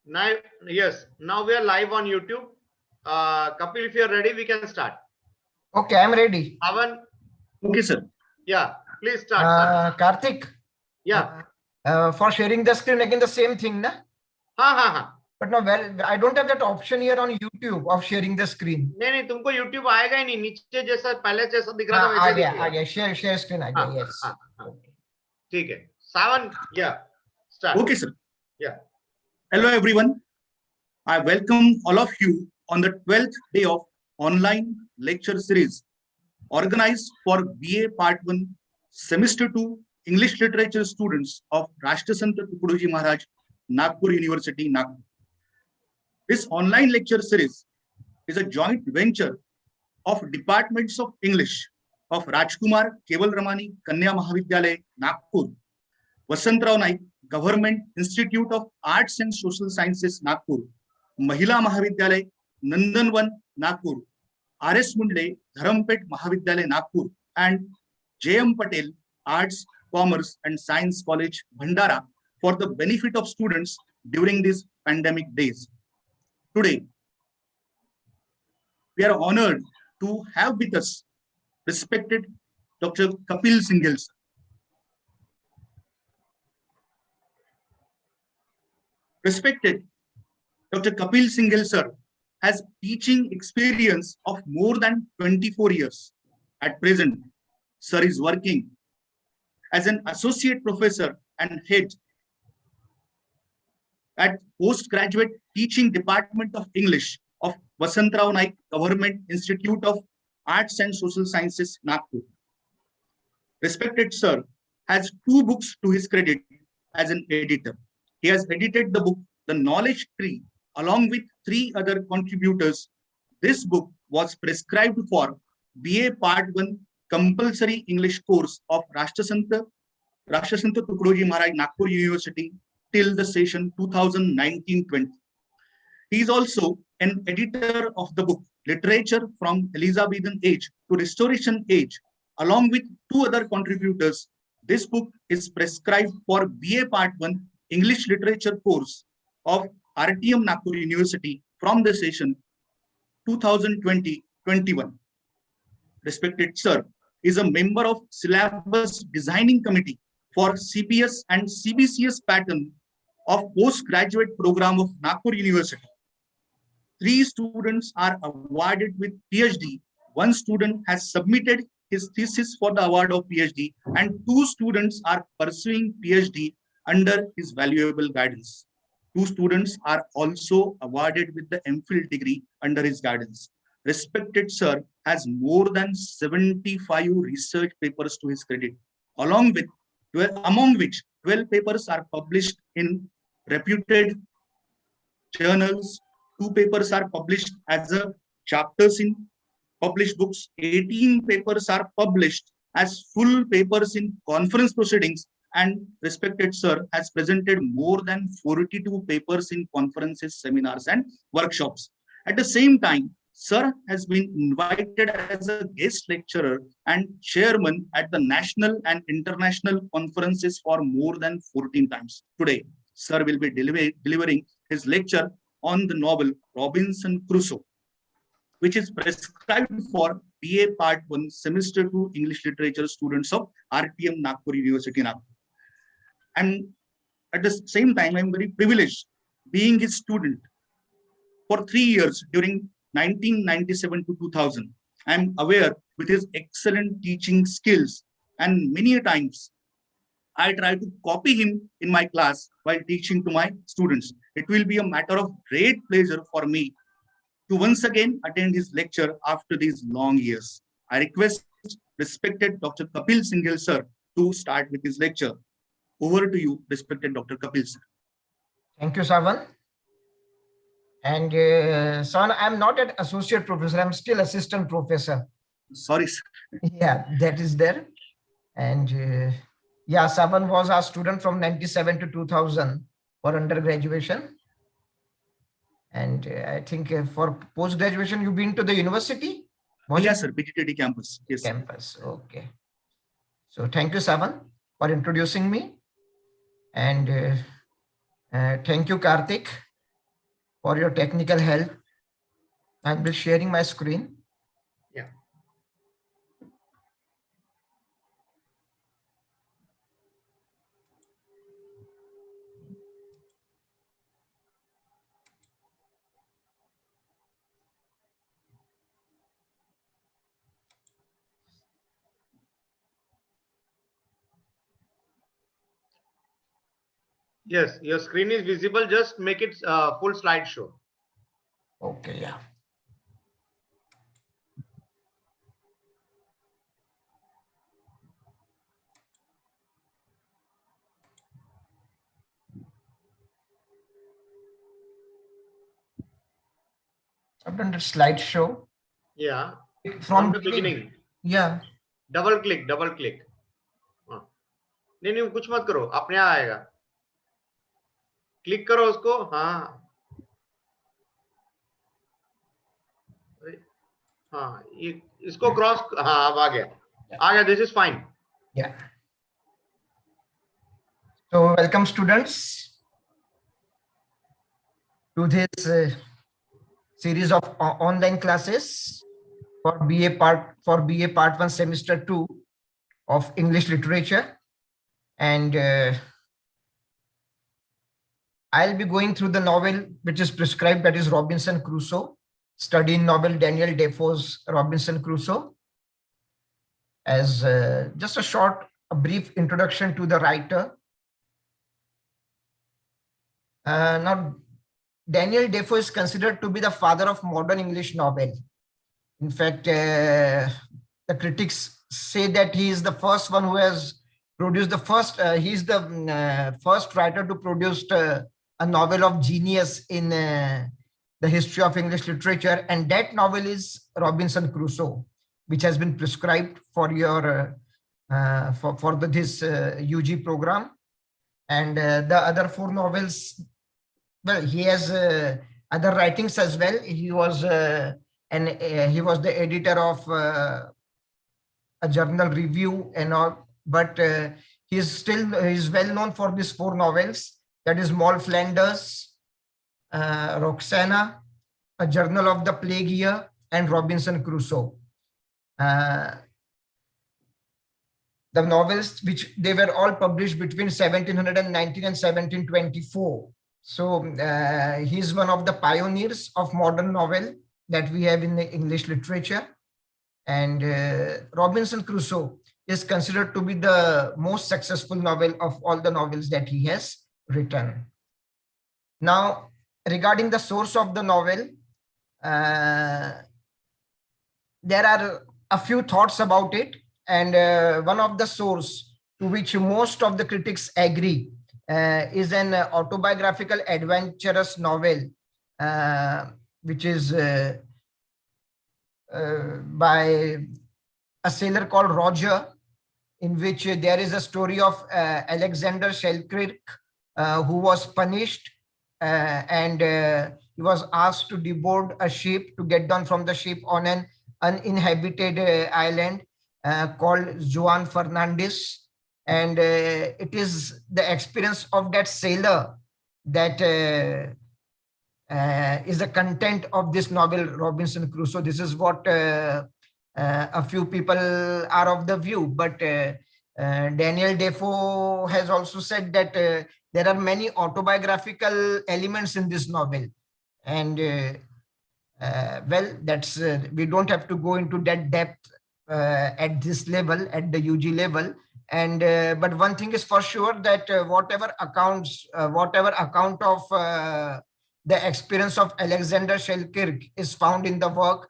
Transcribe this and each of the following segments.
Now, yes, now we are live on YouTube. Kapil, if you are ready, we can start. Okay, I'm ready. Avan, Okay, sir. yeah, please start. Karthik, Yeah. for sharing the screen again, the same thing, na? हाँ. But no, well, I don't have that option here on YouTube of sharing the screen. नहीं तुमको YouTube आएगा ही नहीं, नीचे जैसा पहले जैसा दिख रहा था हाँ, वैसे आ गया, share screen आ गया, yes. हाँ. ठीक है. Savan, yeah, start. Okay, sir. Yeah. Hello, everyone. I welcome all of you on the 12th day of online lecture series organized for BA Part 1, Semester 2 English Literature students of Rashtrasanta Tukadoji Maharaj, Nagpur University, Nagpur. This online lecture series is a joint venture of departments of English of Rajkumar Keval Ramani Kanya Mahavidyalaya, Nagpur, Vasantrao Naik Government Institute of Arts and Social Sciences, Nagpur, Mahila Mahavidyalaya, Nandanvan, Nagpur, R.S. Mundle, Dharampet Mahavidyalaya, Nagpur, and J.M. Patel Arts, Commerce and Science College, Bhandara, for the benefit of students during these pandemic days. Today, we are honored to have with us respected Dr. Kapil Singhel. Respected Dr. Kapil Singhel sir has teaching experience of more than 24 years. At present, sir is working as an associate professor and head at postgraduate teaching department of English of Vasantrao Naik Government Institute of Arts and Social Sciences, Nagpur. Respected sir has 2 books to his credit as an editor. He has edited the book, The Knowledge Tree, along with 3 other contributors. This book was prescribed for BA Part 1 compulsory English course of Rashtrasanta Tukadoji Maharaj, Nagpur University till the session 2019-20. He is also an editor of the book Literature from Elizabethan Age to Restoration Age, along with 2 other contributors. This book is prescribed for BA Part 1 English Literature course of RTM Nagpur University from the session 2020-21. Respected sir is a member of Syllabus Designing Committee for CPS and CBCS pattern of postgraduate program of Nagpur University. 3 students are awarded with PhD. 1 student has submitted his thesis for the award of PhD, and 2 students are pursuing PhD under his valuable guidance. 2 students are also awarded with the MPhil degree under his guidance. Respected sir has more than 75 research papers to his credit, among which 12 papers are published in reputed journals. 2 papers are published as a chapters in published books. 18 papers are published as full papers in conference proceedings, and respected sir has presented more than 42 papers in conferences, seminars, and workshops. At the same time, sir has been invited as a guest lecturer and chairman at the national and international conferences for more than 14 times. Today, sir will be delivering his lecture on the novel Robinson Crusoe, which is prescribed for BA Part 1 Semester 2 English Literature students of RTM Nagpur University, Nagpur. And at the same time, I'm very privileged being his student for 3 years during 1997 to 2000. I'm aware with his excellent teaching skills, and many times I try to copy him in my class while teaching to my students. It will be a matter of great pleasure for me to once again attend his lecture after these long years. I request respected Dr. Kapil Singhel sir to start with his lecture. Over to you, respected Dr. Kapil sir. Thank you, Savan. And Savan, I'm not an associate professor. I'm still assistant professor. Sorry, sir. Yeah, that is there. And yeah, Savan was our student from 97 to 2000 for undergraduation. And I think for post-graduation, you've been to the university? Yes, sir. PGTD campus. Yes. Campus. Okay. So thank you, Savan, for introducing me. And thank you, Karthik, for your technical help. I'm just sharing my screen. Yeah. Yes, your screen is visible. Just make it full slideshow. Okay, yeah. I've done the slideshow. Yeah. From the beginning. Yeah. Double click नहीं नहीं कुछ मत करो, अपने आप आएगा. Click करो उसको. हाँ हाँ, इसको क्रॉस. हाँ अब आ गया. This is fine. Yeah. So welcome students to this series of online classes for BA Part 1 Semester 2 of English Literature, and I'll be going through the novel which is prescribed, that is Robinson Crusoe, studying novel Daniel Defoe's Robinson Crusoe, as just a brief introduction to the writer. Now, Daniel Defoe is considered to be the father of modern English novel. In fact, the critics say that he is the first one who has produced the first, he's the first writer to produce a novel of genius in the history of English literature. And that novel is Robinson Crusoe, which has been prescribed for your this UG program. And the other 4 novels, well, he has other writings as well. He was he was the editor of a journal review and all, but he's well known for these 4 novels, that is Moll Flanders, Roxana, A Journal of the Plague Year, and Robinson Crusoe. The novels, which they were all published between 1719 and 1724. So he's one of the pioneers of modern novel that we have in the English literature. And Robinson Crusoe is considered to be the most successful novel of all the novels that he has written. Now, regarding the source of the novel, there are a few thoughts about it. And one of the source to which most of the critics agree is an autobiographical adventurous novel, which is by a sailor called Roger, in which there is a story of Alexander Selkirk, who was punished and he was asked to deboard a ship, to get down from the ship on an uninhabited island called Juan Fernandez. And it is the experience of that sailor that is the content of this novel, Robinson Crusoe. This is what a few people are of the view, but Daniel Defoe has also said that there are many autobiographical elements in this novel. And well, that's we don't have to go into that depth at this level, at the UG level. And but one thing is for sure, that whatever account of the experience of Alexander Selkirk is found in the work,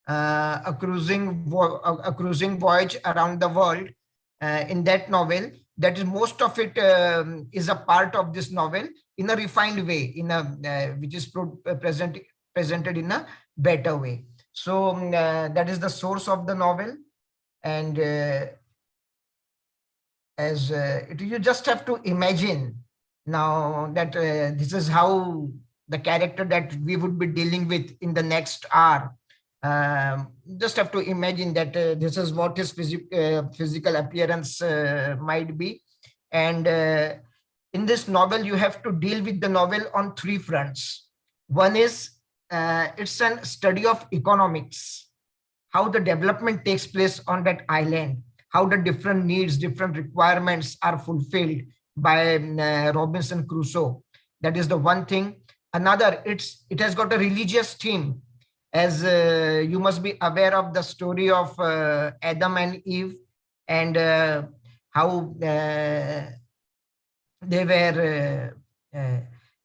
a cruising voyage around the world, in that novel, that is, most of it is a part of this novel in a refined way, in a which is presented in a better way. So that is the source of the novel. And you just have to imagine now that this is how the character that we would be dealing with in the next hour. Just have to imagine that this is what his physical appearance might be. And in this novel, you have to deal with the novel on 3 fronts. One is it's a study of economics, how the development takes place on that island, how the different needs, different requirements are fulfilled by Robinson Crusoe. That is the one thing. Another, it has got a religious theme, as you must be aware of the story of Adam and Eve, and how they were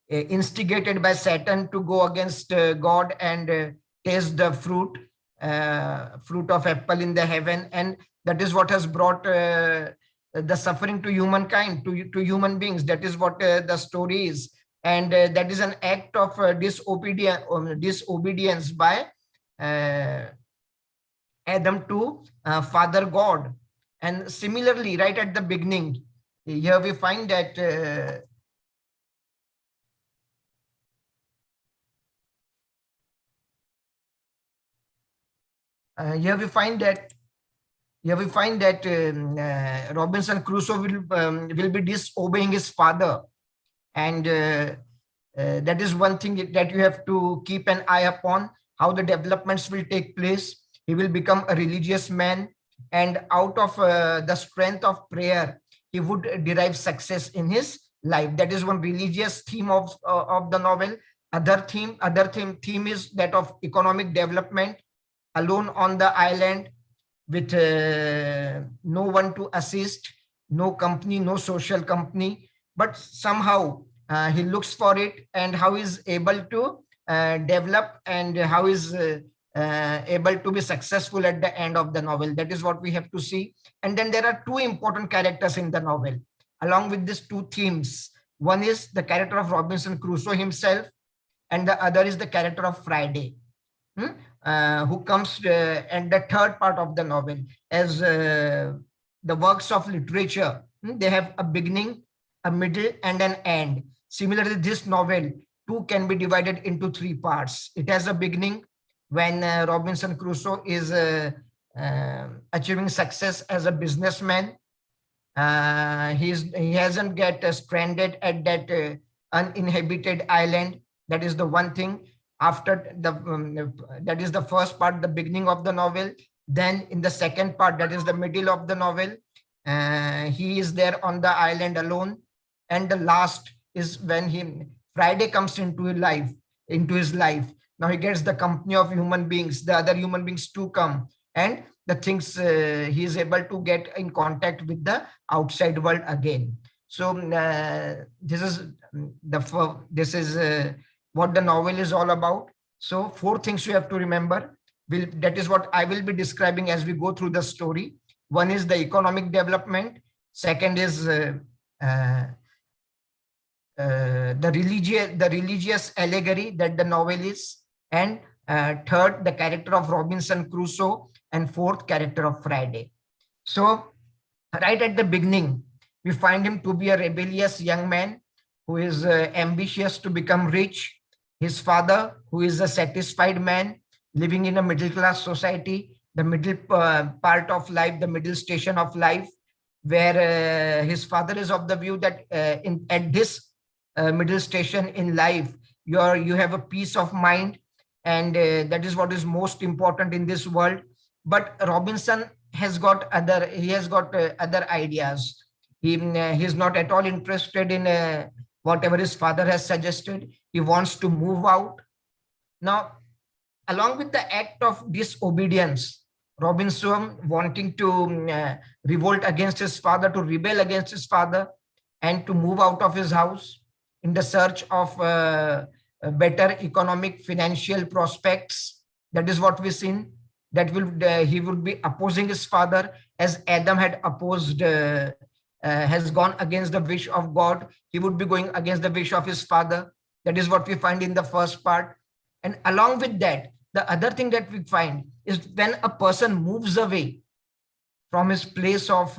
instigated by Satan to go against God and taste the fruit of apple in the heaven, and that is what has brought the suffering to humankind, to human beings. That is what the story is, and that is an act of disobedience by Adam to Father God. And similarly, right at the beginning, here we find that here we find that Robinson Crusoe will be disobeying his father, and that is one thing that you have to keep an eye upon, how the developments will take place. He will become a religious man, and out of the strength of prayer, he would derive success in his life. That is one religious theme of the novel. Other theme is that of economic development, alone on the island with no one to assist, no company, no social company, but somehow he looks for it, and how is able to develop, and how is able to be successful at the end of the novel. That is what we have to see. And then there are two important characters in the novel along with these two themes. One is the character of Robinson Crusoe himself, and the other is the character of Friday, who comes and the third part of the novel. As the works of literature, they have a beginning, a middle, and an end. Similarly, this novel too can be divided into three parts. It has a beginning when Robinson Crusoe is achieving success as a businessman. He hasn't get stranded at that uninhabited island. That is the one thing. After that is the first part, the beginning of the novel. Then in the second part, that is the middle of the novel, he is there on the island alone. And the last is when Friday comes into his life. Now he gets the company of human beings, the other human beings to come, and the things he is able to get in contact with the outside world again. So this is what the novel is all about. So 4 things you have to remember. That is what I will be describing as we go through the story. One is the economic development. Second is the religious allegory that the novel is. And third, the character of Robinson Crusoe. And fourth, character of Friday. So right at the beginning, we find him to be a rebellious young man who is ambitious to become rich. His father, who is a satisfied man living in a middle-class society, the middle part of life, the middle station of life, where his father is of the view that at this middle station in life, you have a peace of mind, and that is what is most important in this world. But Robinson has got other ideas. He's not at all interested in whatever his father has suggested. He wants to move out. Now, along with the act of disobedience, Robinson wanting to revolt against his father, to rebel against his father, and to move out of his house in the search of better economic financial prospects. That is what we've seen. That he would be opposing his father, as Adam had opposed, has gone against the wish of God. He would be going against the wish of his father. That is what we find in the first part. And along with that, the other thing that we find is when a person moves away from his place of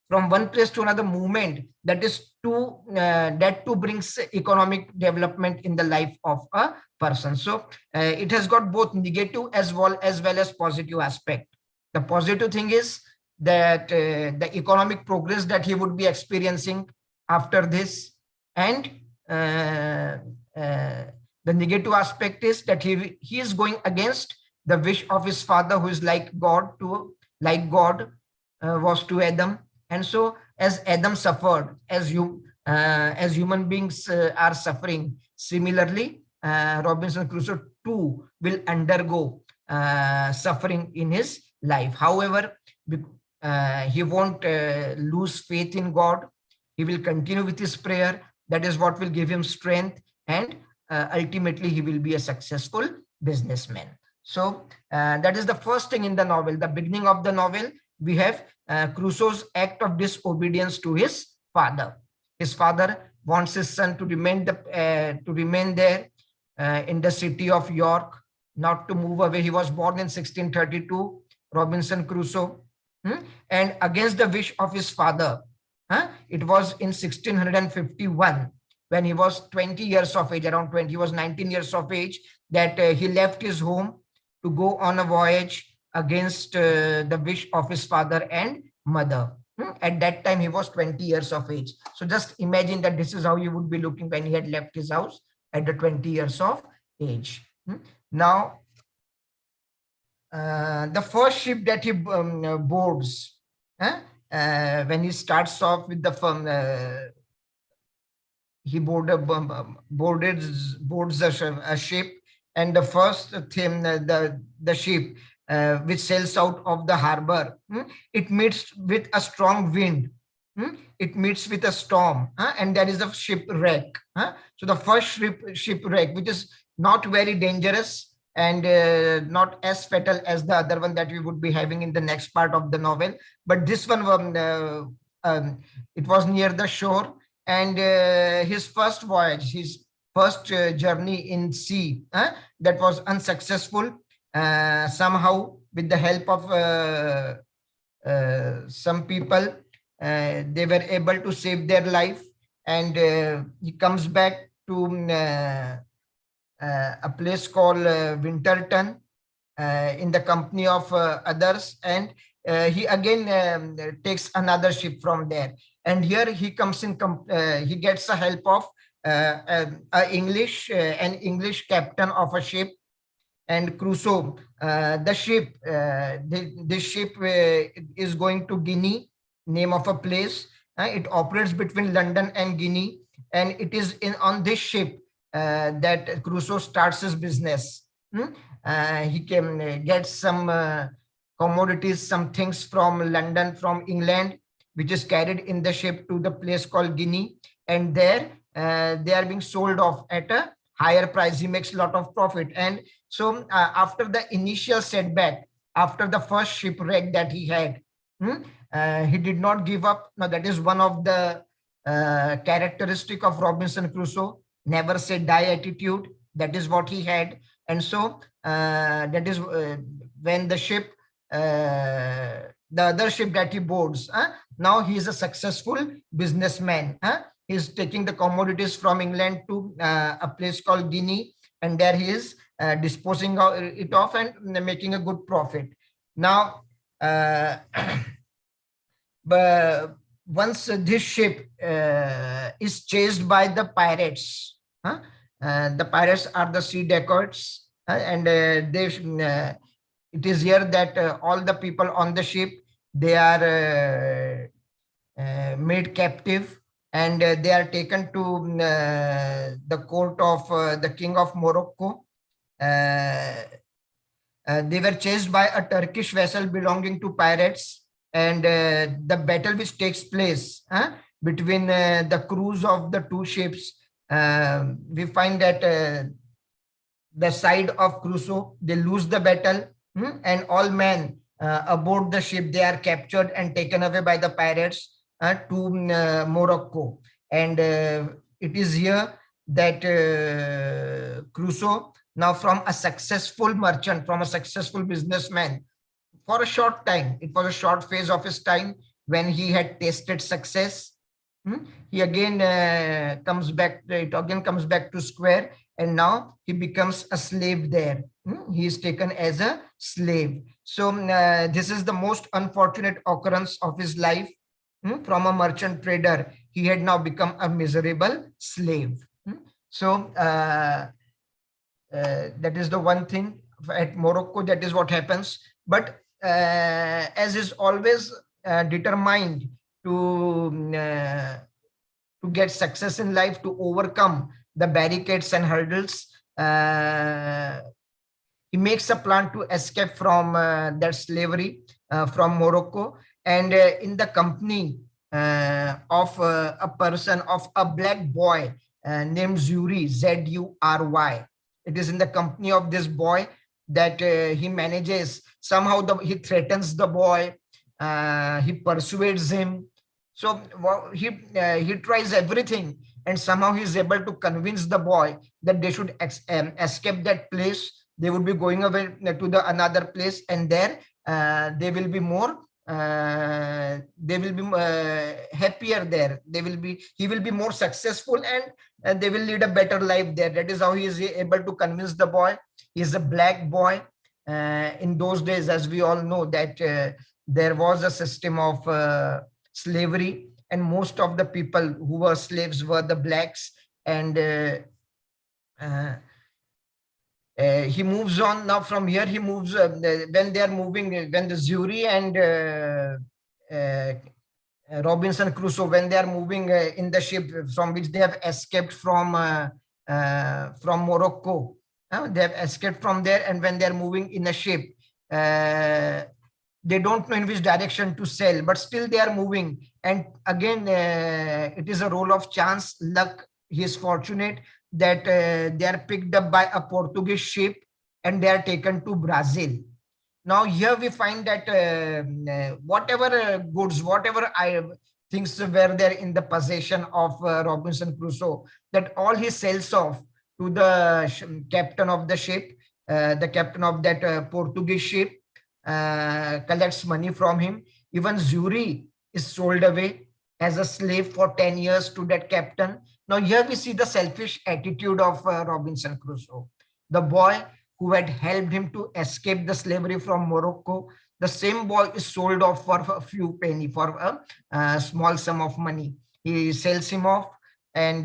from one place to another movement, that too brings economic development in the life of a person. So it has got both negative as well as positive aspect. The positive thing is that the economic progress that he would be experiencing after this, and the negative aspect is that he is going against the wish of his father, who is like God was to Adam. And so as Adam suffered, as human beings are suffering, similarly, Robinson Crusoe too will undergo suffering in his life. However, he won't lose faith in God. He will continue with his prayer. That is what will give him strength, and ultimately he will be a successful businessman. So that is the first thing in the novel. The beginning of the novel, we have Crusoe's act of disobedience to his father. His father wants his son to remain there in the city of York, not to move away. He was born in 1632, Robinson Crusoe, and against the wish of his father. It was in 1651, when he was 20 years of age, around 20, he was 19 years of age, that he left his home to go on a voyage against the wish of his father and mother. At that time, he was 20 years of age. So just imagine that this is how he would be looking when he had left his house at the 20 years of age. Now, the first ship that he boards, when he starts off with the firm, he boards a ship, and the first thing, the ship which sails out of the harbor, it meets with a strong wind, it meets with a storm, and that is the shipwreck. So the first shipwreck, which is not very dangerous and not as fatal as the other one that we would be having in the next part of the novel, but this one, it was near the shore, and his first voyage, his first journey in sea, that was unsuccessful. Somehow, with the help of some people, they were able to save their life, and he comes back to a place called Winterton in the company of others, and he again takes another ship from there. And here he comes in, he gets the help of an English captain of a ship. And Crusoe, the ship, this ship is going to Guinea, name of a place. It operates between London and Guinea, and it is on this ship that Crusoe starts his business. He can get some commodities, some things from London, from England, which is carried in the ship to the place called Guinea, and there they are being sold off at a higher price. He makes a lot of profit. And so after the initial setback, after the first shipwreck that he had, he did not give up. Now that is one of the characteristic of Robinson Crusoe, never say die attitude. That is what he had. And so that is when the ship, the other ship that he boards, now he is a successful businessman. He's taking the commodities from England to a place called Guinea, and there he is disposing it off and making a good profit. Now, but once this ship is chased by the pirates, the pirates are the sea dacoits, and it is here that all the people on the ship, they are made captive, and they are taken to the court of the king of Morocco. They were chased by a Turkish vessel belonging to pirates, and the battle which takes place between the crews of the two ships, we find that the side of Crusoe, they lose the battle, and all men aboard the ship, they are captured and taken away by the pirates to Morocco. And it is here that Crusoe, now from a successful merchant, from a successful businessman, for a short time, it was a short phase of his time when he had tasted success, he again comes back to square, and now he becomes a slave there. He is taken as a slave. So this is the most unfortunate occurrence of his life. From a merchant trader, he had now become a miserable slave. So that is the one thing at Morocco. That is what happens. But as is always determined to get success in life, to overcome the barricades and hurdles, he makes a plan to escape from that slavery from Morocco, and in the company of a person, of a black boy named Zuri, Zury. It is in the company of this boy that he manages somehow. He threatens the boy, he persuades him. So he tries everything, and somehow he is able to convince the boy that they should escape that place. They would be going away to the another place, and there they will be more. They will be happier there. He will be more successful, and they will lead a better life there. That is how he is able to convince the boy. He is a black boy. In those days, as we all know, that there was a system of slavery, and most of the people who were slaves were the blacks. And he moves on. Now from here he moves when they are moving, when the Zury and Robinson Crusoe, when they are moving in the ship from which they have escaped from Morocco, they have escaped from there, and when they are moving in a ship, they don't know in which direction to sail, but still they are moving. And again, it is a role of chance, luck. He is fortunate that they are picked up by a Portuguese ship, and they are taken to Brazil. Now here we find that whatever goods, whatever things were there in the possession of Robinson Crusoe, that all he sells off to the captain of the ship, the captain of that Portuguese ship, collects money from him. Even Zury is sold away as a slave for 10 years to that captain. Now here we see the selfish attitude of Robinson Crusoe. The boy who had helped him to escape the slavery from Morocco, the same boy is sold off for a few penny, for a small sum of money. He sells him off, and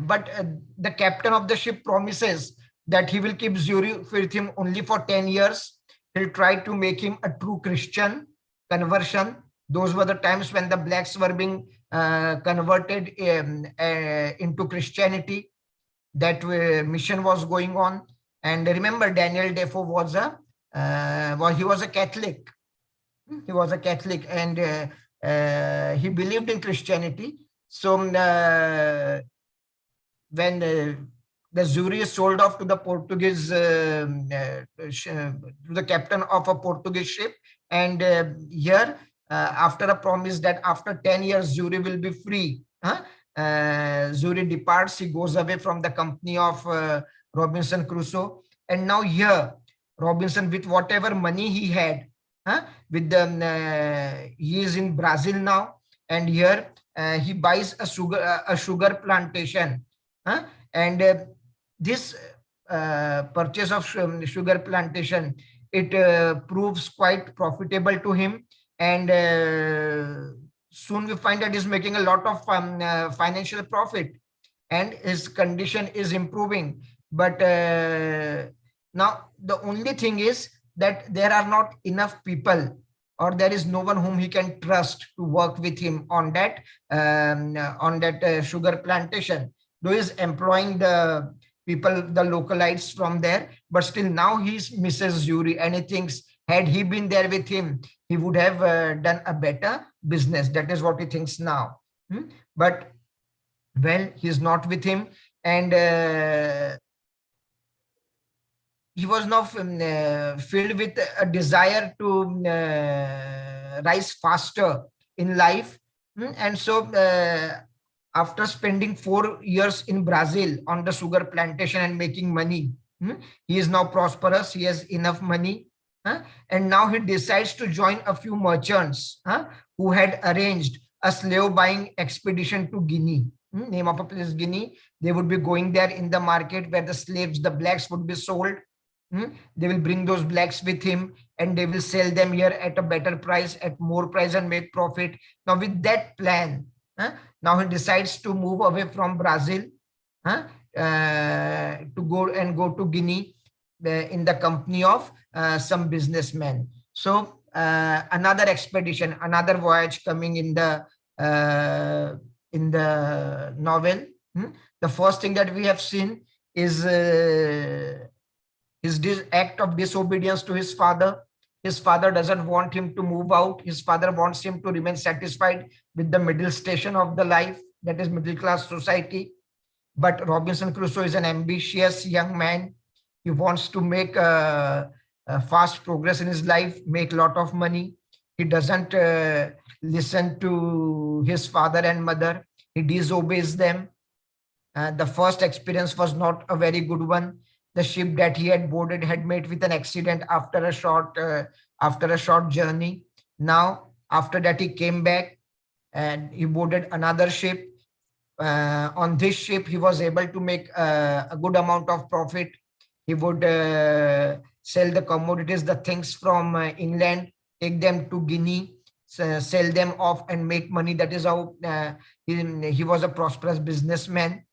but the captain of the ship promises that he will keep Zury with him only for 10 years. He'll try to make him a true Christian conversion. Those were the times when the blacks were being converted into Christianity. That mission was going on. And remember, Daniel Defoe was he was a Catholic. He was a Catholic, and he believed in Christianity. So when the Zury is sold off to the Portuguese, to the captain of a Portuguese ship, and here, after a promise that after 10 years Zury will be free, Zury departs. He goes away from the company of Robinson Crusoe, and now here Robinson, with whatever money he had, with the he is in Brazil now, and here he buys a sugar plantation, and this purchase of sugar plantation, it proves quite profitable to him, and soon we find that he's making a lot of financial profit, and his condition is improving. But now the only thing is that there are not enough people, or there is no one whom he can trust to work with him on that sugar plantation. Though he's employing the people, the localites from there, but still now he misses Zury, and he thinks had he been there with him, he would have done a better business. That is what he thinks now. But well, he's not with him, and he was now filled with a desire to rise faster in life. And so after spending 4 years in Brazil on the sugar plantation and making money, he is now prosperous. He has enough money. And now he decides to join a few merchants who had arranged a slave buying expedition to Guinea. Name of a place, Guinea. They would be going there in the market where the slaves, the blacks, would be sold. They will bring those blacks with him, and they will sell them here at a better price, at more price, and make profit. Now with that plan, Now he decides to move away from Brazil, to go to Guinea in the company of some businessmen. So another expedition, another voyage coming in the novel. The first thing that we have seen is his act of disobedience to his father. His father doesn't want him to move out. His father wants him to remain satisfied with the middle station of the life, that is middle class society. But Robinson Crusoe is an ambitious young man. He wants to make fast progress in his life, make a lot of money. He doesn't listen to his father and mother. He disobeys them. The first experience was not a very good one. The ship that he had boarded had met with an accident after a short journey. Now, after that, he came back and he boarded another ship. On this ship, he was able to make a good amount of profit. He would sell the commodities, the things from England, take them to Guinea, sell them off and make money. That is how he was a prosperous businessman.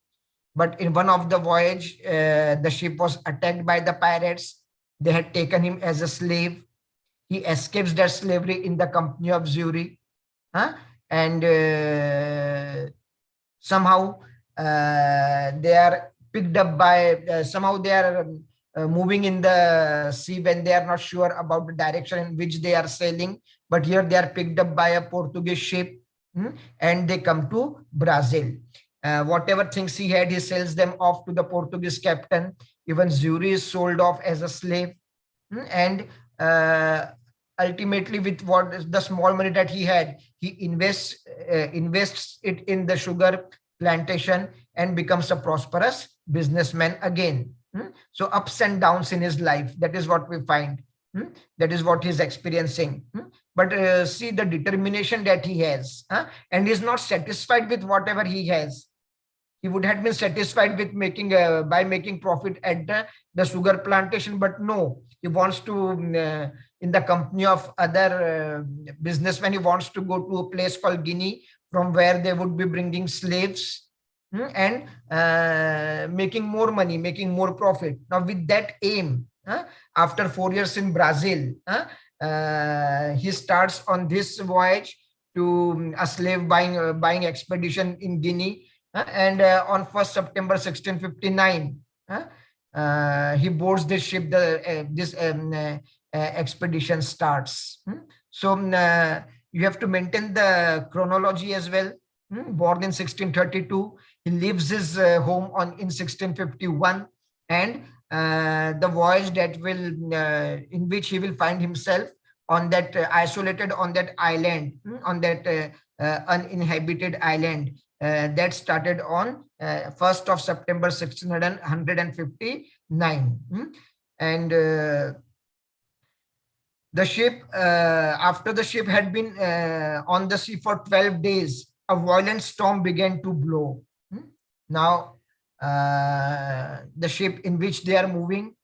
But in one of the voyage, the ship was attacked by the pirates. They had taken him as a slave. He escapes their slavery in the company of Zuri. And somehow they are picked up by, somehow they are moving in the sea when they are not sure about the direction in which they are sailing. But here they are picked up by a Portuguese ship, and they come to Brazil. Whatever things he had, he sells them off to the Portuguese captain. Even Zuri is sold off as a slave. And ultimately, with what the small money that he had, he invests it in the sugar plantation and becomes a prosperous businessman again. So ups and downs in his life. That is what we find. That is what he's experiencing. But see the determination that he has, and he's not satisfied with whatever he has. He would have been satisfied with making profit at the sugar plantation, but no, he wants to, in the company of other businessmen, he wants to go to a place called Guinea, from where they would be bringing slaves and making more money, making more profit. Now, with that aim, after 4 years in Brazil, he starts on this voyage to a slave buying expedition in Guinea. And on 1st September 1659, he boards this ship. This expedition starts. So you have to maintain the chronology as well. Born in 1632, he leaves his home in 1651, and the voyage that will in which he will find himself on that isolated on that island, on that uninhabited island. That started on 1st of September 1659. And the ship, after the ship had been on the sea for 12 days, a violent storm began to blow. Now, the ship in which they are moving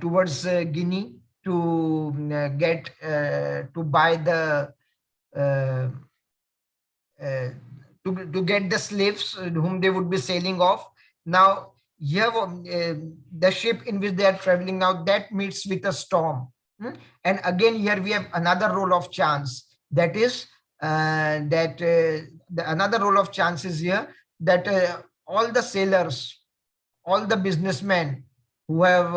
towards Guinea to get to buy the to get the slaves whom they would be sailing off. Now, here the ship in which they are traveling now, that meets with a storm. And again, here we have another role of chance. That is another role of chance is here, that all the sailors, all the businessmen who have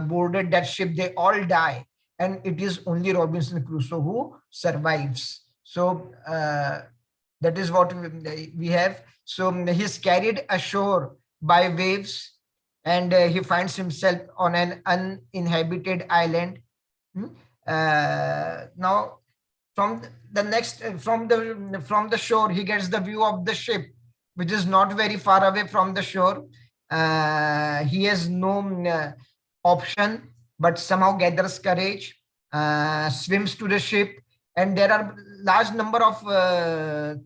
boarded that ship, they all die, and it is only Robinson Crusoe who survives. So that is what we have. So he's carried ashore by waves, and he finds himself on an uninhabited island. Now, from the shore, he gets the view of the ship, which is not very far away from the shore. He has no option, but somehow gathers courage, swims to the ship, and there are large number of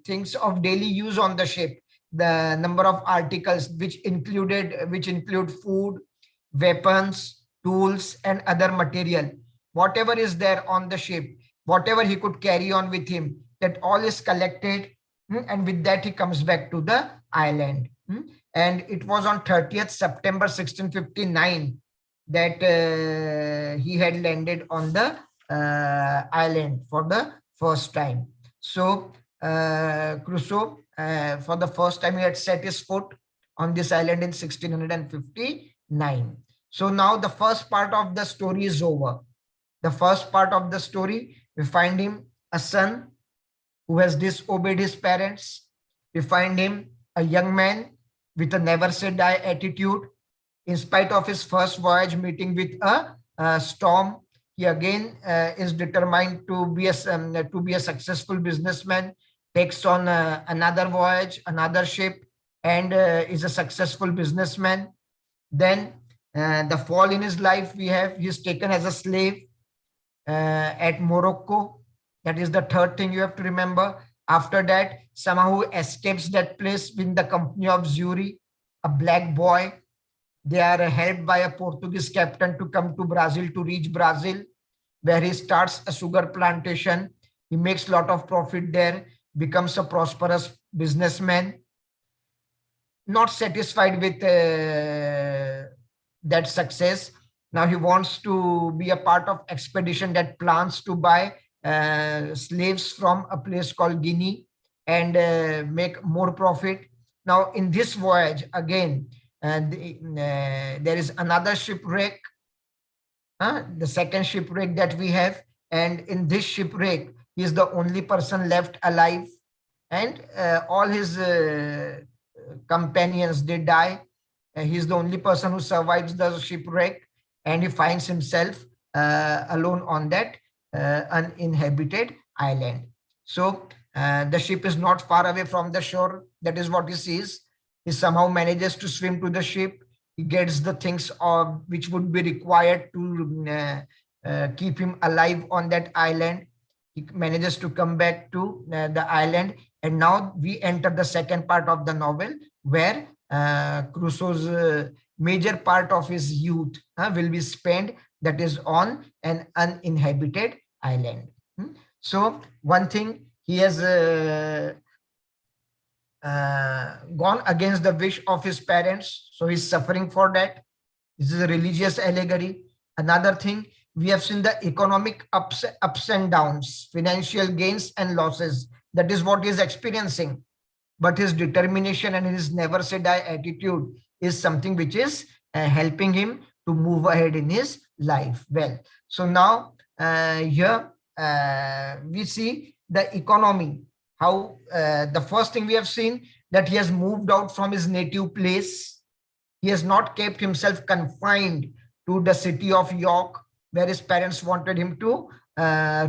things of daily use on the ship. The number of articles which include food, weapons, tools, and other material. Whatever is there on the ship, whatever he could carry on with him, that all is collected And with that, he comes back to the island. And it was on 30th September 1659 that he had landed on the island for the first time. So Crusoe, for the first time, he had set his foot on this island in 1659. So now the first part of the story is over. The first part of the story, we find him a son who has disobeyed his parents. We find him a young man with a never say die attitude. In spite of his first voyage meeting with a storm, he again is determined to be a successful businessman, takes on another voyage, another ship, and is a successful businessman. Then the fall in his life, he's taken as a slave at Morocco. That is the third thing you have to remember. After that, somehow he escapes that place in the company of Zuri, a black boy. They are helped by a Portuguese captain to come to Brazil, to reach Brazil, where he starts a sugar plantation. He makes a lot of profit there, becomes a prosperous businessman. Not satisfied with that success. Now he wants to be a part of expedition that plans to buy slaves from a place called Guinea and make more profit. Now in this voyage again, there is another shipwreck, the second shipwreck that we have, and in this shipwreck he is the only person left alive, and all his companions, they die. He is the only person who survives the shipwreck, and he finds himself alone on that uninhabited island. So the ship is not far away from the shore. That is what he sees. He somehow manages to swim to the ship. He gets the things which would be required to keep him alive on that island. He manages to come back to the island. And now we enter the second part of the novel, where Crusoe's major part of his youth will be spent, that is on an uninhabited island. So one thing, he has gone against the wish of his parents, so he's suffering for that. This is a religious allegory. Another thing, we have seen the economic ups and downs, financial gains and losses. That is what he is experiencing. But his determination and his never say die attitude is something which is helping him to move ahead in his life. Well, so now here we see the economy, how the first thing we have seen, that he has moved out from his native place. He has not kept himself confined to the city of York, where his parents wanted him to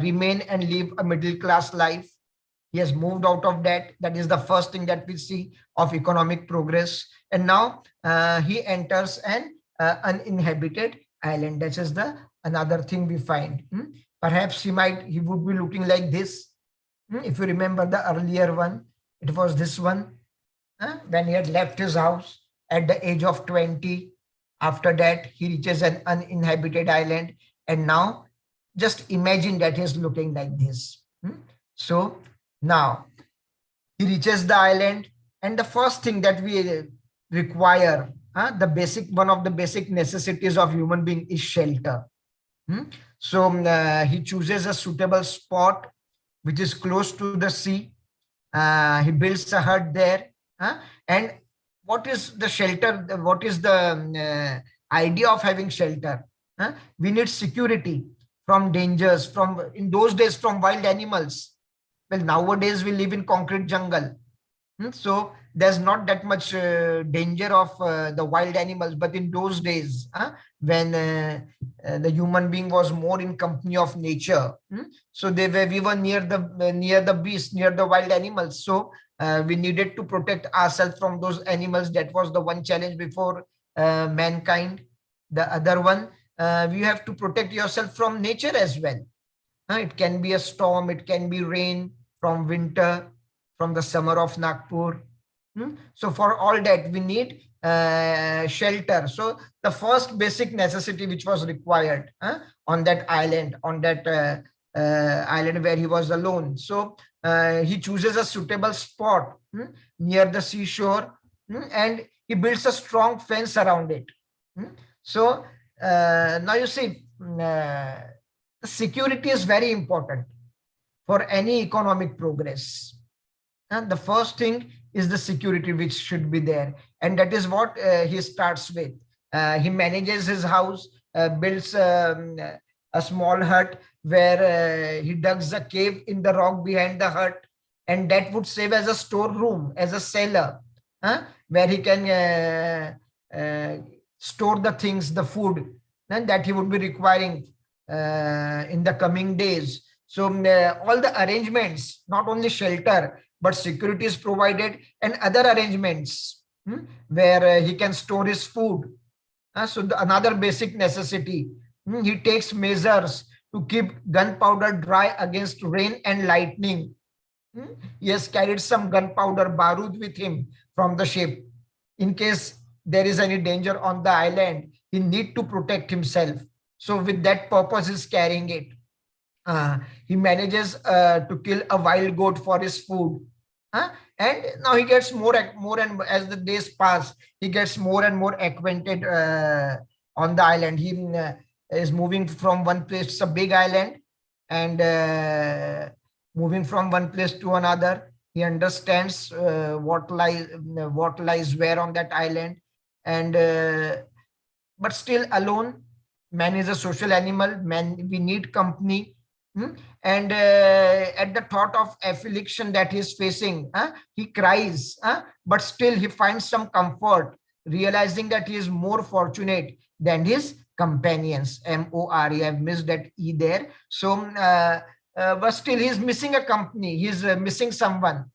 remain and live a middle class life. He has moved out of that. That is the first thing that we see of economic progress. And now he enters an uninhabited island. That is the another thing we find. Perhaps he would be looking like this. If you remember the earlier one, it was this one, when he had left his house at the age of 20. After that, he reaches an uninhabited island. And now just imagine that he's looking like this. So now he reaches the island, and the first thing that we require, one of the basic necessities of human being is shelter. So he chooses a suitable spot which is close to the sea. He builds a hut there. And what is the shelter? What is the idea of having shelter? We need security from dangers, in those days from wild animals. Well, nowadays we live in concrete jungle. So there's not that much danger of the wild animals. But in those days, when the human being was more in company of nature, so we were near the beast, near the wild animals. So we needed to protect ourselves from those animals. That was the one challenge before mankind. The other one, you have to protect yourself from nature as well. It can be a storm, it can be rain, from winter, from the summer of Nagpur. So for all that, we need shelter. So the first basic necessity which was required on that island, where he was alone. So he chooses a suitable spot near the seashore, and he builds a strong fence around it. So now you see, security is very important for any economic progress. And the first thing is the security which should be there. And that is what he starts with. He manages his house, builds a small hut where he digs a cave in the rock behind the hut. And that would serve as a storeroom, as a cellar, where he can store the things, the food, and that he would be requiring in the coming days. So all the arrangements, not only shelter, but security is provided, and other arrangements where he can store his food. So another basic necessity. He takes measures to keep gunpowder dry against rain and lightning. He has carried some gunpowder barud with him from the ship. In case there is any danger on the island, he need to protect himself. So with that purpose, he's carrying it. He manages to kill a wild goat for his food. And now he gets more and as the days pass, he gets more and more acquainted on the island. He is moving from one place, it's a big island, and moving from one place to another. He understands what lies where on that island, and but still alone. Man is a social animal. Man, we need company. And at the thought of affliction that he is facing, he cries, but still he finds some comfort, realizing that he is more fortunate than his companions. M-O-R-E, I've missed that E there. So, but still he is missing a company, he is missing someone.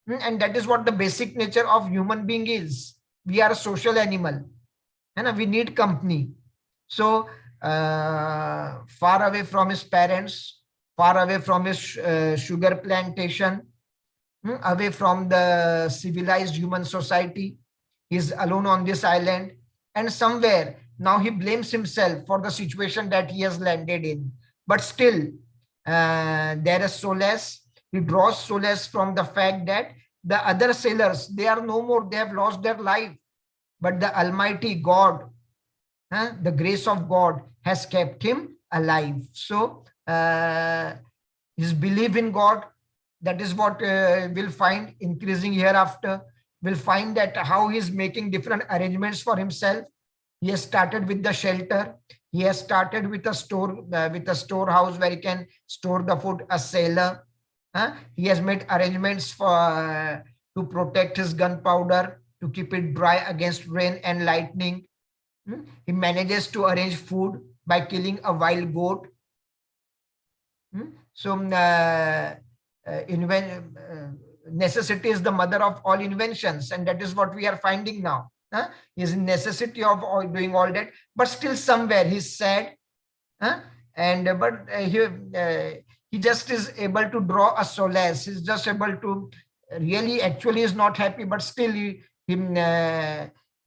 And that is what the basic nature of human being is. We are a social animal, and we need company. So, far away from his parents, far away from his sugar plantation, away from the civilized human society. He's alone on this island, and somewhere now he blames himself for the situation that he has landed in. But still, there is solace. He draws solace from the fact that the other sailors, they are no more, they have lost their life. But the Almighty God, the grace of God has kept him alive. So his belief in God, that is what we'll find increasing hereafter. We'll find that how he is making different arrangements for himself. He has started with the shelter. He has started with a storehouse where he can store the food, a cellar. He has made arrangements for to protect his gunpowder, to keep it dry against rain and lightning. He manages to arrange food by killing a wild goat. So necessity is the mother of all inventions, and that is what we are finding now. His necessity of doing all that, but still somewhere he's sad, but he just is able to draw a solace. He's just able to really actually is not happy, but still he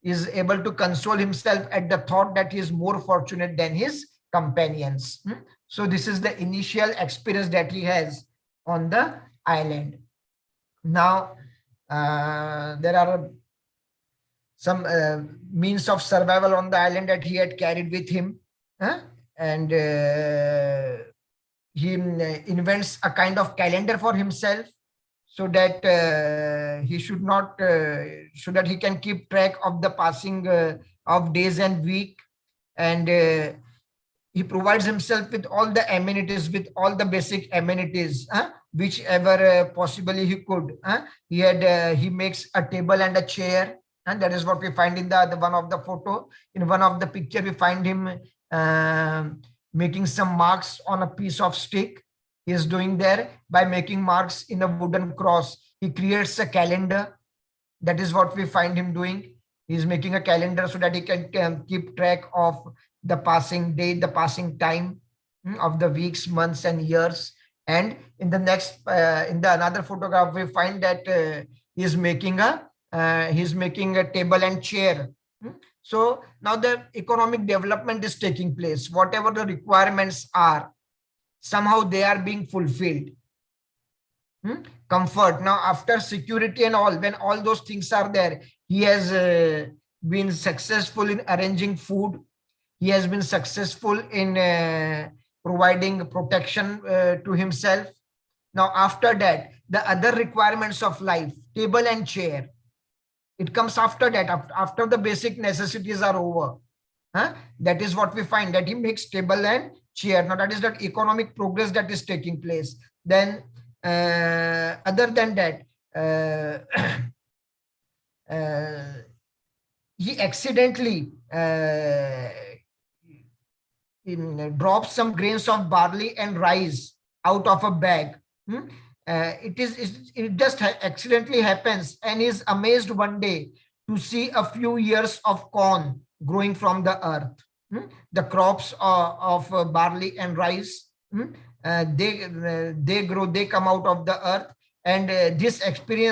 is able to console himself at the thought that he is more fortunate than his companions. So this is the initial experience that he has on the island. Now, there are some means of survival on the island that he had carried with him. And he invents a kind of calendar for himself, so that he should not, so that he can keep track of the passing of days and week. And he provides himself with all the amenities, with all the basic amenities, whichever possibly he could. He makes a table and a chair, and that is what we find in the one of the photo. In one of the picture, we find him making some marks on a piece of stick. He is doing there by making marks in a wooden cross. He creates a calendar. That is what we find him doing. He is making a calendar so that he can keep track of the passing day, the passing time of the weeks, months, and years. And in the next, in the another photograph, we find that he is making a table and chair. So now the economic development is taking place. Whatever the requirements are, somehow they are being fulfilled. comfort. Now, after security and all, when all those things are there, he has been successful in arranging food. He has been successful in providing protection to himself. Now, after that, the other requirements of life, table and chair, it comes after that, after the basic necessities are over. That is what we find, that he makes table and chair. Now, that is that economic progress that is taking place. Then, other than that, he accidentally drops some grains of barley and rice out of a bag. It just accidentally happens, and is amazed one day to see a few ears of corn growing from the earth. The crops of barley and rice, they grow, they come out of the earth. And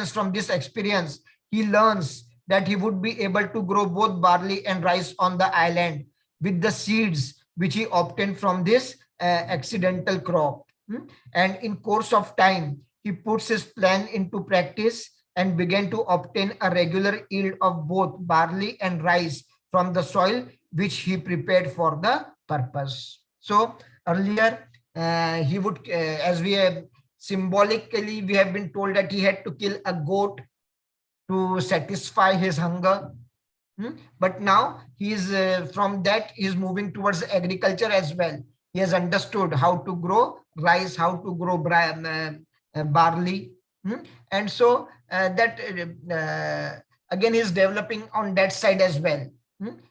from this experience, he learns that he would be able to grow both barley and rice on the island with the seeds which he obtained from this accidental crop. And in course of time, he puts his plan into practice and began to obtain a regular yield of both barley and rice from the soil which he prepared for the purpose. So earlier, he would, as we have symbolically, we have been told that he had to kill a goat to satisfy his hunger. But now he is from that, he is moving towards agriculture as well. He has understood how to grow rice, how to grow barley. And so that again is developing on that side as well.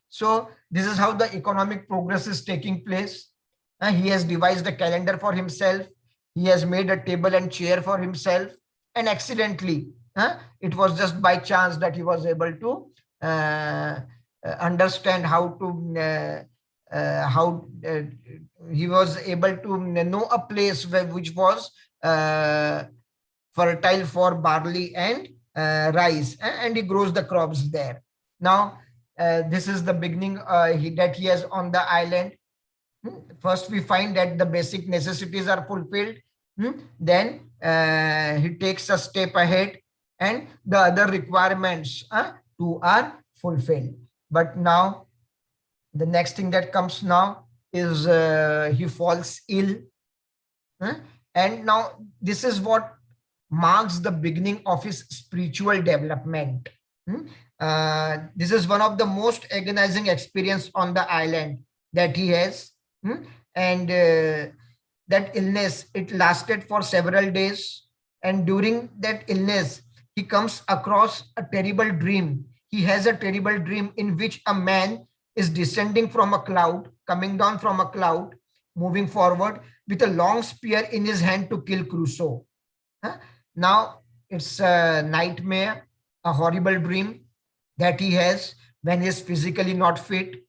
So this is how the economic progress is taking place. He has devised a calendar for himself. He has made a table and chair for himself. And accidentally, it was just by chance that he was able to understand how to he was able to know a place which was fertile for barley and rice, and he grows the crops there. Now, this is the beginning that he has on the island. First, we find that the basic necessities are fulfilled. Then he takes a step ahead, and the other requirements too are fulfilled. But now, the next thing that comes now is he falls ill. And now this is what marks the beginning of his spiritual development. This is one of the most agonizing experience on the island that he has. And that illness, it lasted for several days. And during that illness, he comes across a terrible dream. He has a terrible dream in which a man is descending from a cloud, coming down from a cloud, moving forward with a long spear in his hand to kill Crusoe. Now, it's a nightmare, a horrible dream that he has when he is physically not fit.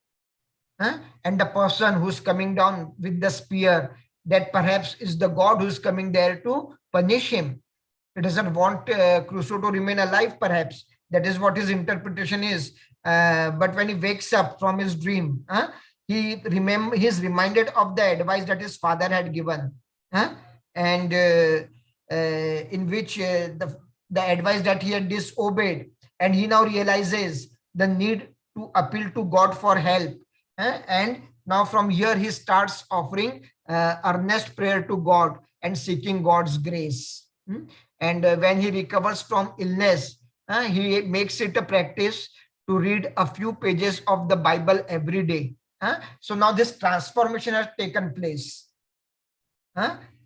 And the person who's coming down with the spear, that perhaps is the God who's coming there to punish him. He doesn't want Crusoe to remain alive, perhaps. That is what his interpretation is. But when he wakes up from his dream, he is reminded of the advice that his father had given, and in which the advice that he had disobeyed, and he now realizes the need to appeal to God for help. And now from here he starts offering earnest prayer to God and seeking God's grace. And when he recovers from illness, he makes it a practice to read a few pages of the Bible every day. So now this transformation has taken place.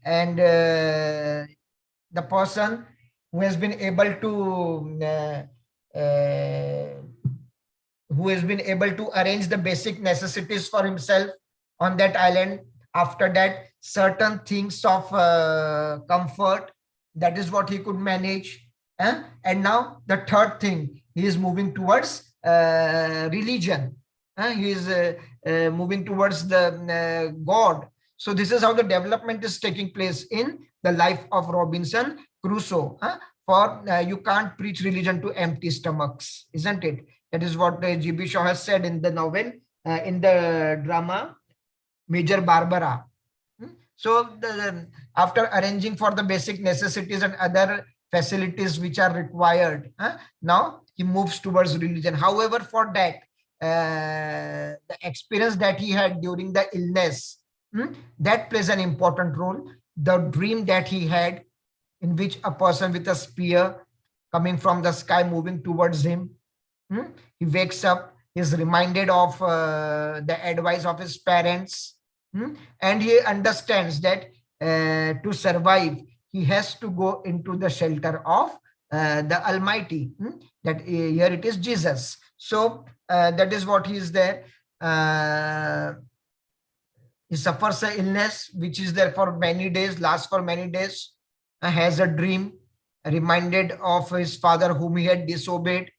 And the person who has been able to arrange the basic necessities for himself on that island, after that, certain things of comfort, that is what he could manage. And now the third thing, he is moving towards religion. He is moving towards the God. So this is how the development is taking place in the life of Robinson Crusoe. For you can't preach religion to empty stomachs, isn't it? That is what G.B. Shaw has said in the novel, in the drama Major Barbara. So after arranging for the basic necessities and other facilities which are required, now he moves towards religion. However, for that, the experience that he had during the illness, that plays an important role. The dream that he had, in which a person with a spear coming from the sky moving towards him, he wakes up, he's reminded of the advice of his parents, and he understands that to survive, he has to go into the shelter of the Almighty, that here it is Jesus. So that is what he is there. He suffers an illness which is there for many days, lasts for many days, has a dream, reminded of his father whom he had disobeyed.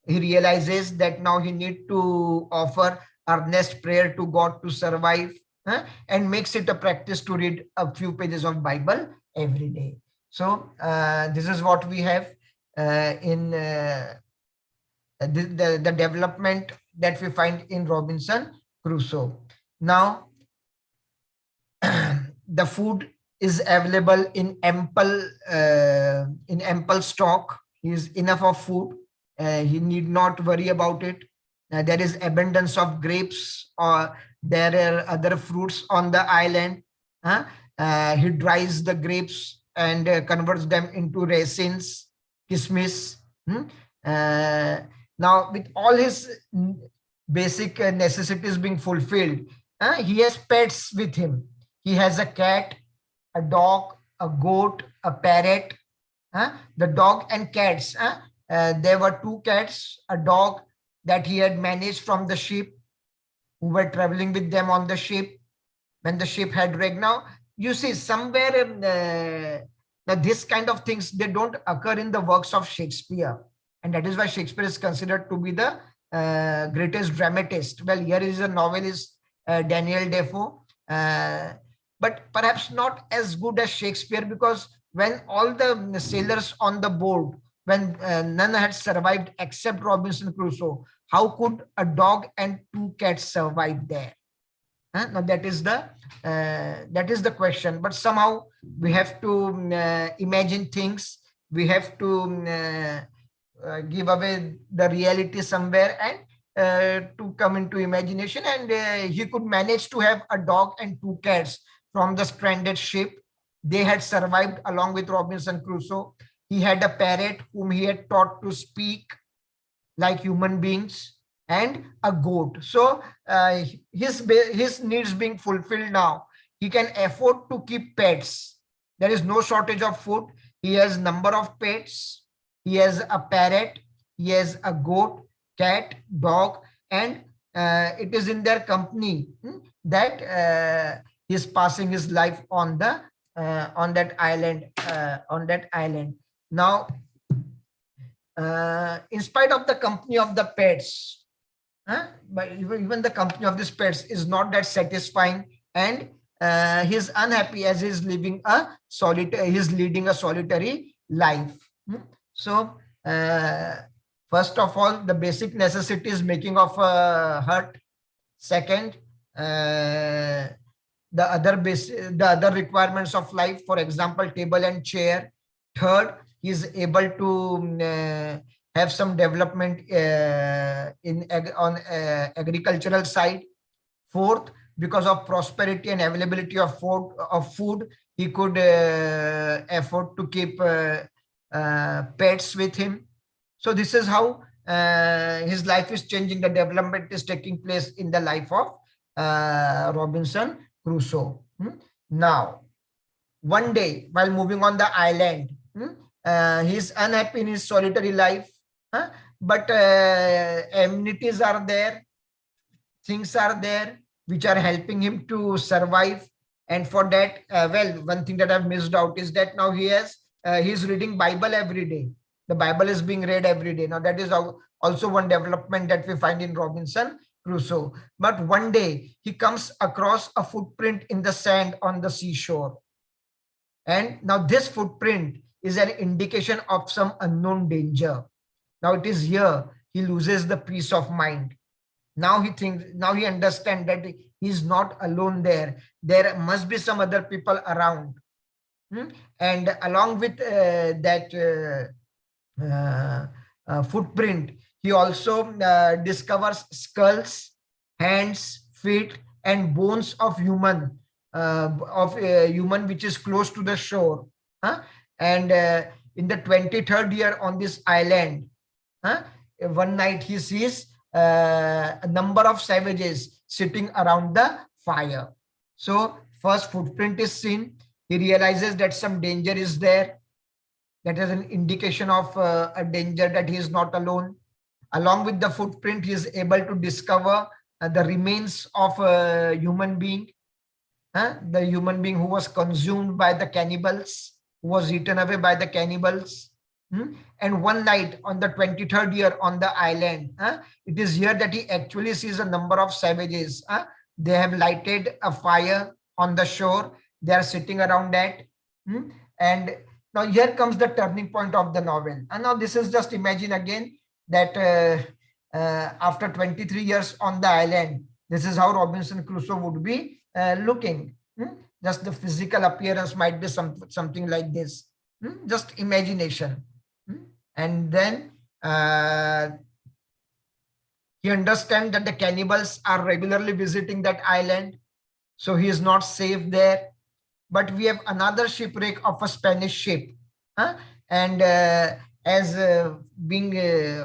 He realizes that now he need to offer earnest prayer to God to survive, and makes it a practice to read a few pages of Bible every day. So this is what we have in the development that we find in Robinson Crusoe. Now, the food is available in ample stock. He is enough of food. He need not worry about it. There is abundance of grapes, or there are other fruits on the island. He dries the grapes and converts them into raisins, kismis. Now, with all his basic necessities being fulfilled, he has pets with him. He has a cat, a dog, a goat, a parrot. The dog and cats. There were 2 cats, a dog that he had managed from the ship, who were traveling with them on the ship when the ship had wrecked. Now, you see, somewhere this kind of things, they don't occur in the works of Shakespeare. And that is why Shakespeare is considered to be the greatest dramatist. Well, here is a novelist, Daniel Defoe, but perhaps not as good as Shakespeare, because when all the sailors on the board, when none had survived except Robinson Crusoe, how could a dog and 2 cats survive there? Now that is the question. But somehow we have to imagine things. We have to give away the reality somewhere and to come into imagination. And he could manage to have a dog and 2 cats from the stranded ship. They had survived along with Robinson Crusoe. He had a parrot whom he had taught to speak like human beings, and a goat. So his needs being fulfilled now, he can afford to keep pets. There is no shortage of food. He has number of pets. He has a parrot. He has a goat, cat, dog, and it is in their company that he is passing his life on that island. Now, in spite of the company of the pets, but even the company of these pets is not that satisfying, and he's unhappy as he's living a solitary life. So, first of all, the basic necessities, making of a hut. Second, the other requirements of life, for example, table and chair. Third, he is able to have some development on agricultural side. Fourth, because of prosperity and availability of food, he could afford to keep pets with him. So this is how his life is changing. The development is taking place in the life of Robinson Crusoe. Now, one day while moving on the island, he's unhappy in his solitary life, but amenities are there, things are there which are helping him to survive. And for that, well, one thing that I've missed out is that now he's reading Bible every day. The Bible is being read every day. Now that is also one development that we find in Robinson Crusoe. But one day he comes across a footprint in the sand on the seashore. And now this footprint is an indication of some unknown danger. Now it is here he loses the peace of mind. Now he understands that he's not alone there. There must be some other people around. And along with that footprint, he also discovers skulls, hands, feet, and bones of human which is close to the shore. And in the 23rd year on this island, one night he sees a number of savages sitting around the fire. So first footprint is seen. He realizes that some danger is there. That is an indication of a danger, that he is not alone. Along with the footprint, he is able to discover the remains of a human being, the human being who was consumed by the cannibals, who was eaten away by the cannibals. And one night on the 23rd year on the island, it is here that he actually sees a number of savages. They have lighted a fire on the shore. They are sitting around that. And now here comes the turning point of the novel. And now this is just imagine again that after 23 years on the island, this is how Robinson Crusoe would be looking. Just the physical appearance might be something like this. Just imagination. And then he understands that the cannibals are regularly visiting that island. So he is not safe there. But we have another shipwreck of a Spanish ship. And as being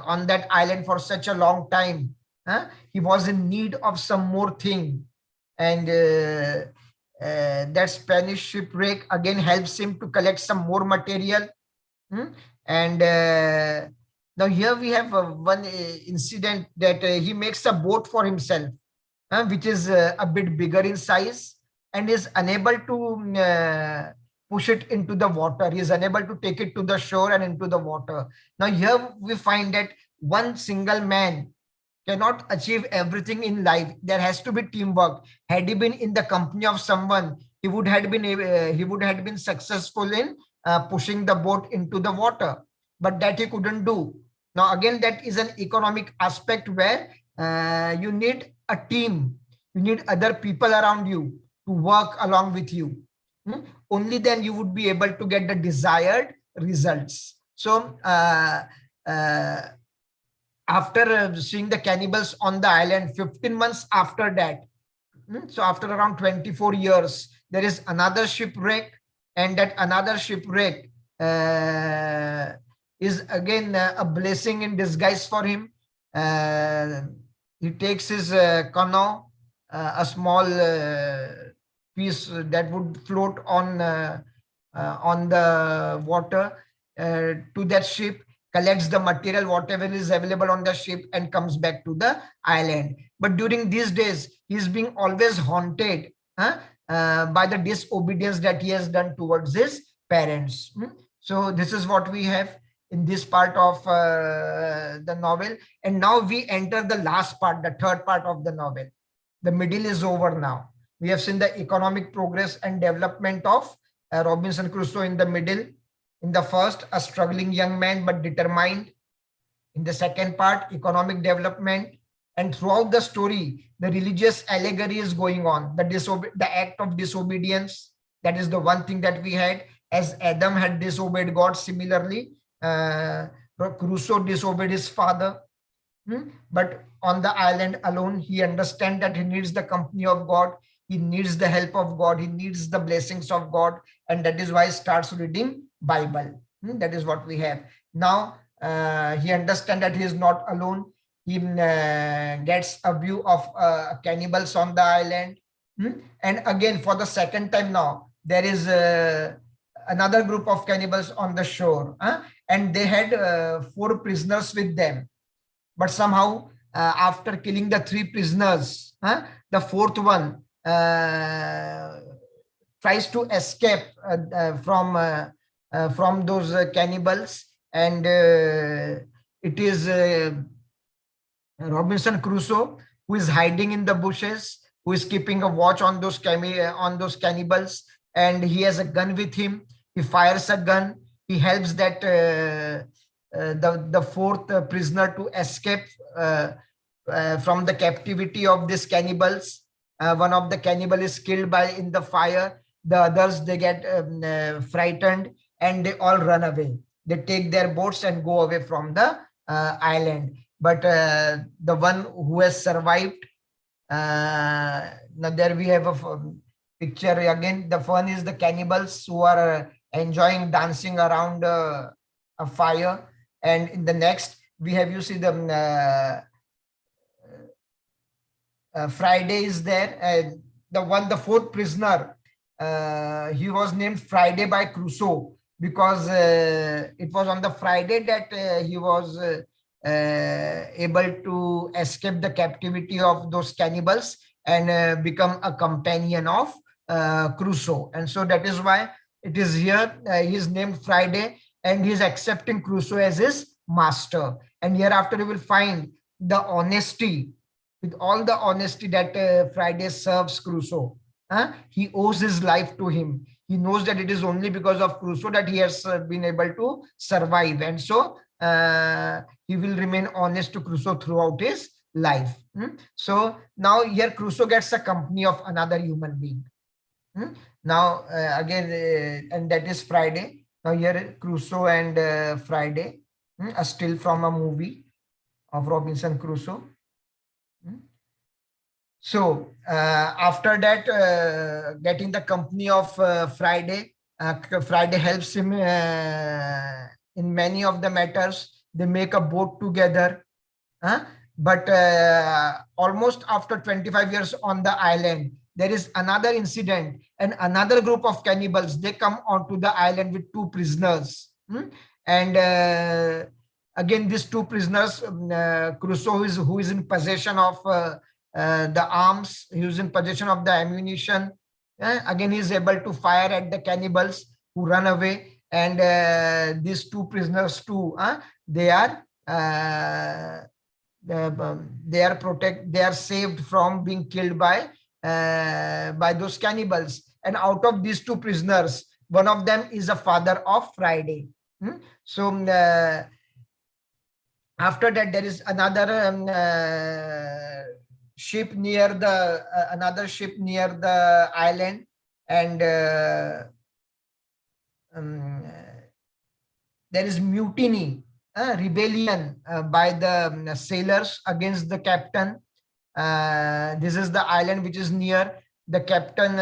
on that island for such a long time, he was in need of some more thing. And that Spanish shipwreck again helps him to collect some more material. And now here we have one incident that he makes a boat for himself, which is a bit bigger in size, and is unable to push it into the water. He is unable to take it to the shore and into the water. Now here we find that one single man cannot achieve everything in life. There has to be teamwork. Had he been in the company of someone, he would have been successful in pushing the boat into the water, but that he couldn't do. Now again, that is an economic aspect where you need a team. You need other people around you to work along with you. Only then you would be able to get the desired results. So after seeing the cannibals on the island, 15 months after that, so after around 24 years, there is another shipwreck, and that another shipwreck is again a blessing in disguise for him. He takes his canoe, a small piece that would float on the water, to that ship, collects the material, whatever is available on the ship, and comes back to the island. But during these days, he is being always haunted by the disobedience that he has done towards his parents. So this is what we have in this part of the novel. And now we enter the last part, the third part of the novel. The middle is over now. We have seen the economic progress and development of Robinson Crusoe in the middle. In the first, a struggling young man but determined. In the second part, economic development. And throughout the story, the religious allegory is going on. The act of disobedience, that is the one thing that we had. As Adam had disobeyed God, similarly, Crusoe disobeyed his father. But on the island alone, he understands that he needs the company of God. He needs the help of God. He needs the blessings of God. And that is why he starts reading Bible. That is what we have. Now, he understands that he is not alone. He gets a view of cannibals on the island. And again, for the second time now, there is another group of cannibals on the shore. And they had 4 prisoners with them. But somehow, after killing the 3 prisoners, the 4th one tries to escape from those cannibals. And it is Robinson Crusoe who is hiding in the bushes, who is keeping a watch on those cannibals. And he has a gun with him. He fires a gun. He helps that the 4th prisoner to escape from the captivity of these cannibals. One of the cannibal is killed in the fire. The others, they get frightened and they all run away. They take their boats and go away from the island. But the one who has survived, now there we have a picture again. The fun is the cannibals who are enjoying dancing around a fire. And in the next, we have, you see the Friday is there. The fourth prisoner, he was named Friday by Crusoe because it was on the Friday that he was able to escape the captivity of those cannibals and become a companion of Crusoe. And so that is why it is here. He is named Friday and he is accepting Crusoe as his master. And hereafter you will find the honesty, with all the honesty that Friday serves Crusoe. He owes his life to him. He knows that it is only because of Crusoe that he has been able to survive. And so he will remain honest to Crusoe throughout his life. So now here Crusoe gets a company of another human being. Now again, and that is Friday. Now here Crusoe and Friday, a still from a movie of Robinson Crusoe. So after that, getting the company of Friday, Friday helps him in many of the matters. They make a boat together. But almost after 25 years on the island, there is another incident and another group of cannibals. They come onto the island with two prisoners. And again, these two prisoners, Crusoe who is in possession of the arms, he was in possession of the ammunition. Again, he is able to fire at the cannibals who run away. And these two prisoners too, they are saved from being killed by those cannibals. And out of these two prisoners, one of them is the father of Friday. So after that, there is another ship near the island, and there is mutiny, rebellion by the sailors against the captain. This is the island which is near. The captain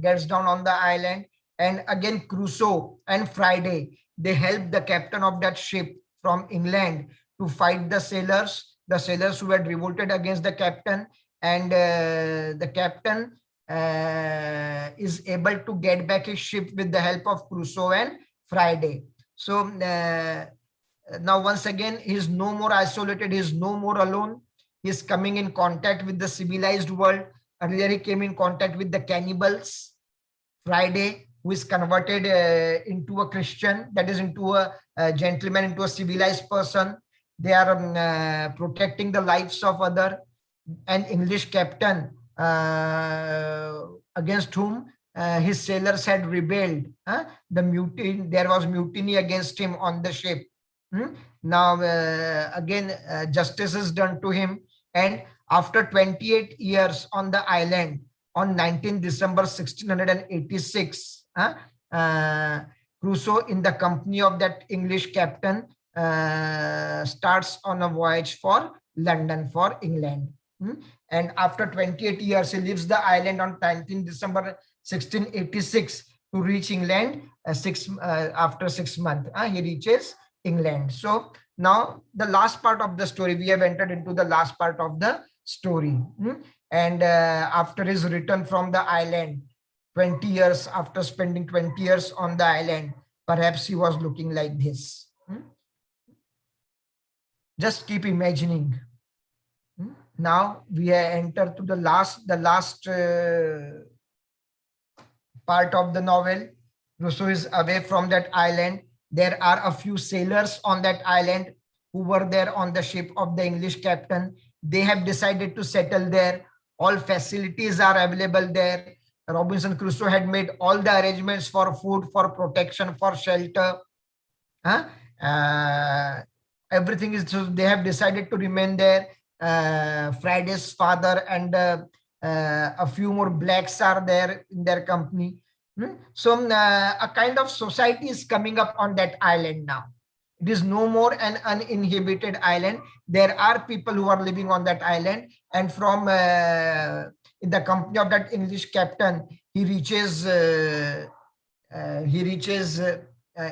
gets down on the island, and again Crusoe and Friday, they help the captain of that ship from England to fight the sailors who had revolted against the captain. And the captain is able to get back his ship with the help of Crusoe and Friday. So now once again, he is no more isolated, he is no more alone. He is coming in contact with the civilized world. Earlier he came in contact with the cannibals. Friday, who is converted into a Christian, that is into a gentleman, into a civilized person. They are protecting the lives of other. An English captain against whom his sailors had rebelled. There was mutiny against him on the ship. Now again, justice is done to him. And after 28 years on the island, on 19 December 1686, Crusoe, in the company of that English captain, starts on a voyage for London, for England. And after 28 years, he leaves the island on 19 December 1686 to reach England. After 6 months, he reaches England. So now the last part of the story, we have entered into the last part of the story. And after his return from the island, 20 years after spending 20 years on the island, perhaps he was looking like this. Just keep imagining. Now we have entered to the last part of the novel. Crusoe is away from that island. There are a few sailors on that island who were there on the ship of the English captain. They have decided to settle there. All facilities are available there. Robinson Crusoe had made all the arrangements for food, for protection, for shelter. Everything is, so they have decided to remain there. Friday's father and a few more blacks are there in their company. So a kind of society is coming up on that island now. It is no more an uninhabited island. There are people who are living on that island, and from in the company of that English captain, he reaches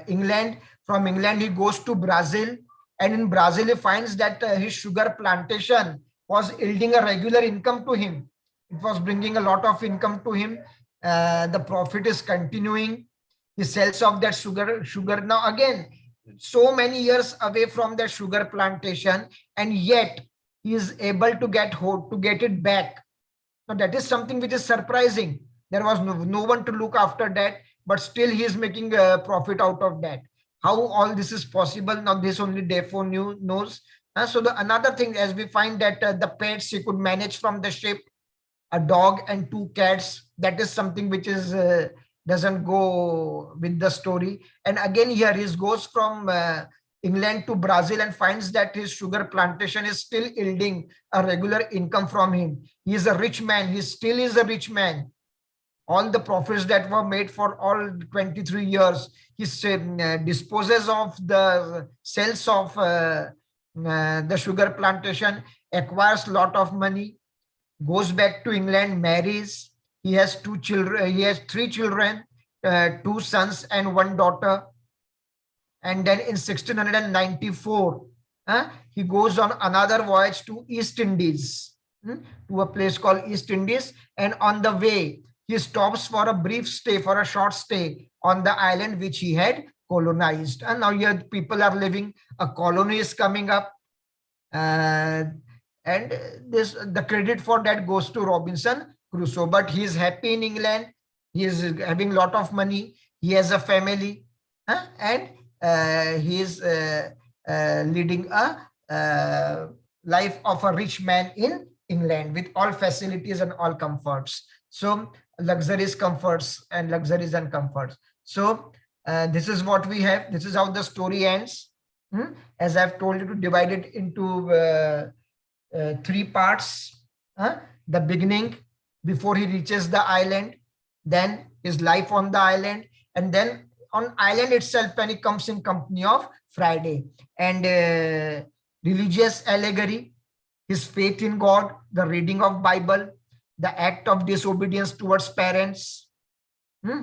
England. From England, he goes to Brazil, and in Brazil, he finds that his sugar plantation was yielding a regular income to him. It was bringing a lot of income to him. The profit is continuing. He sells off that sugar. Now again, so many years away from the sugar plantation, and yet he is able to get it back. Now that is something which is surprising. There was no one to look after that, but still he is making a profit out of that. How all this is possible? Now this only Defoe knows. So another thing, as we find that the pets he could manage from the ship, a dog and 2 cats. That is something which is doesn't go with the story. And again here he goes from England to Brazil and finds that his sugar plantation is still yielding a regular income from him. He is a rich man. He still is a rich man. All the profits that were made for all 23 years, he disposes of the sales of the sugar plantation, acquires a lot of money, goes back to England, marries. He has 2 children. He has 3 children, 2 sons and 1 daughter. And then in 1694, he goes on another voyage to East Indies, to a place called East Indies. And on the way, he stops for a brief stay, for a short stay on the island which he had colonized. And now here people are living, a colony is coming up. And the credit for that goes to Robinson Crusoe. But he is happy in England. He is having a lot of money. He has a family. And he is leading a life of a rich man in England with all facilities and all comforts. So luxuries, comforts, and luxuries and comforts. So this is what we have. This is how the story ends. As I've told you, to divide it into 3 parts. The beginning, before he reaches the island, then his life on the island, and then on island itself when he comes in company of Friday, and religious allegory, his faith in God, the reading of Bible, the act of disobedience towards parents.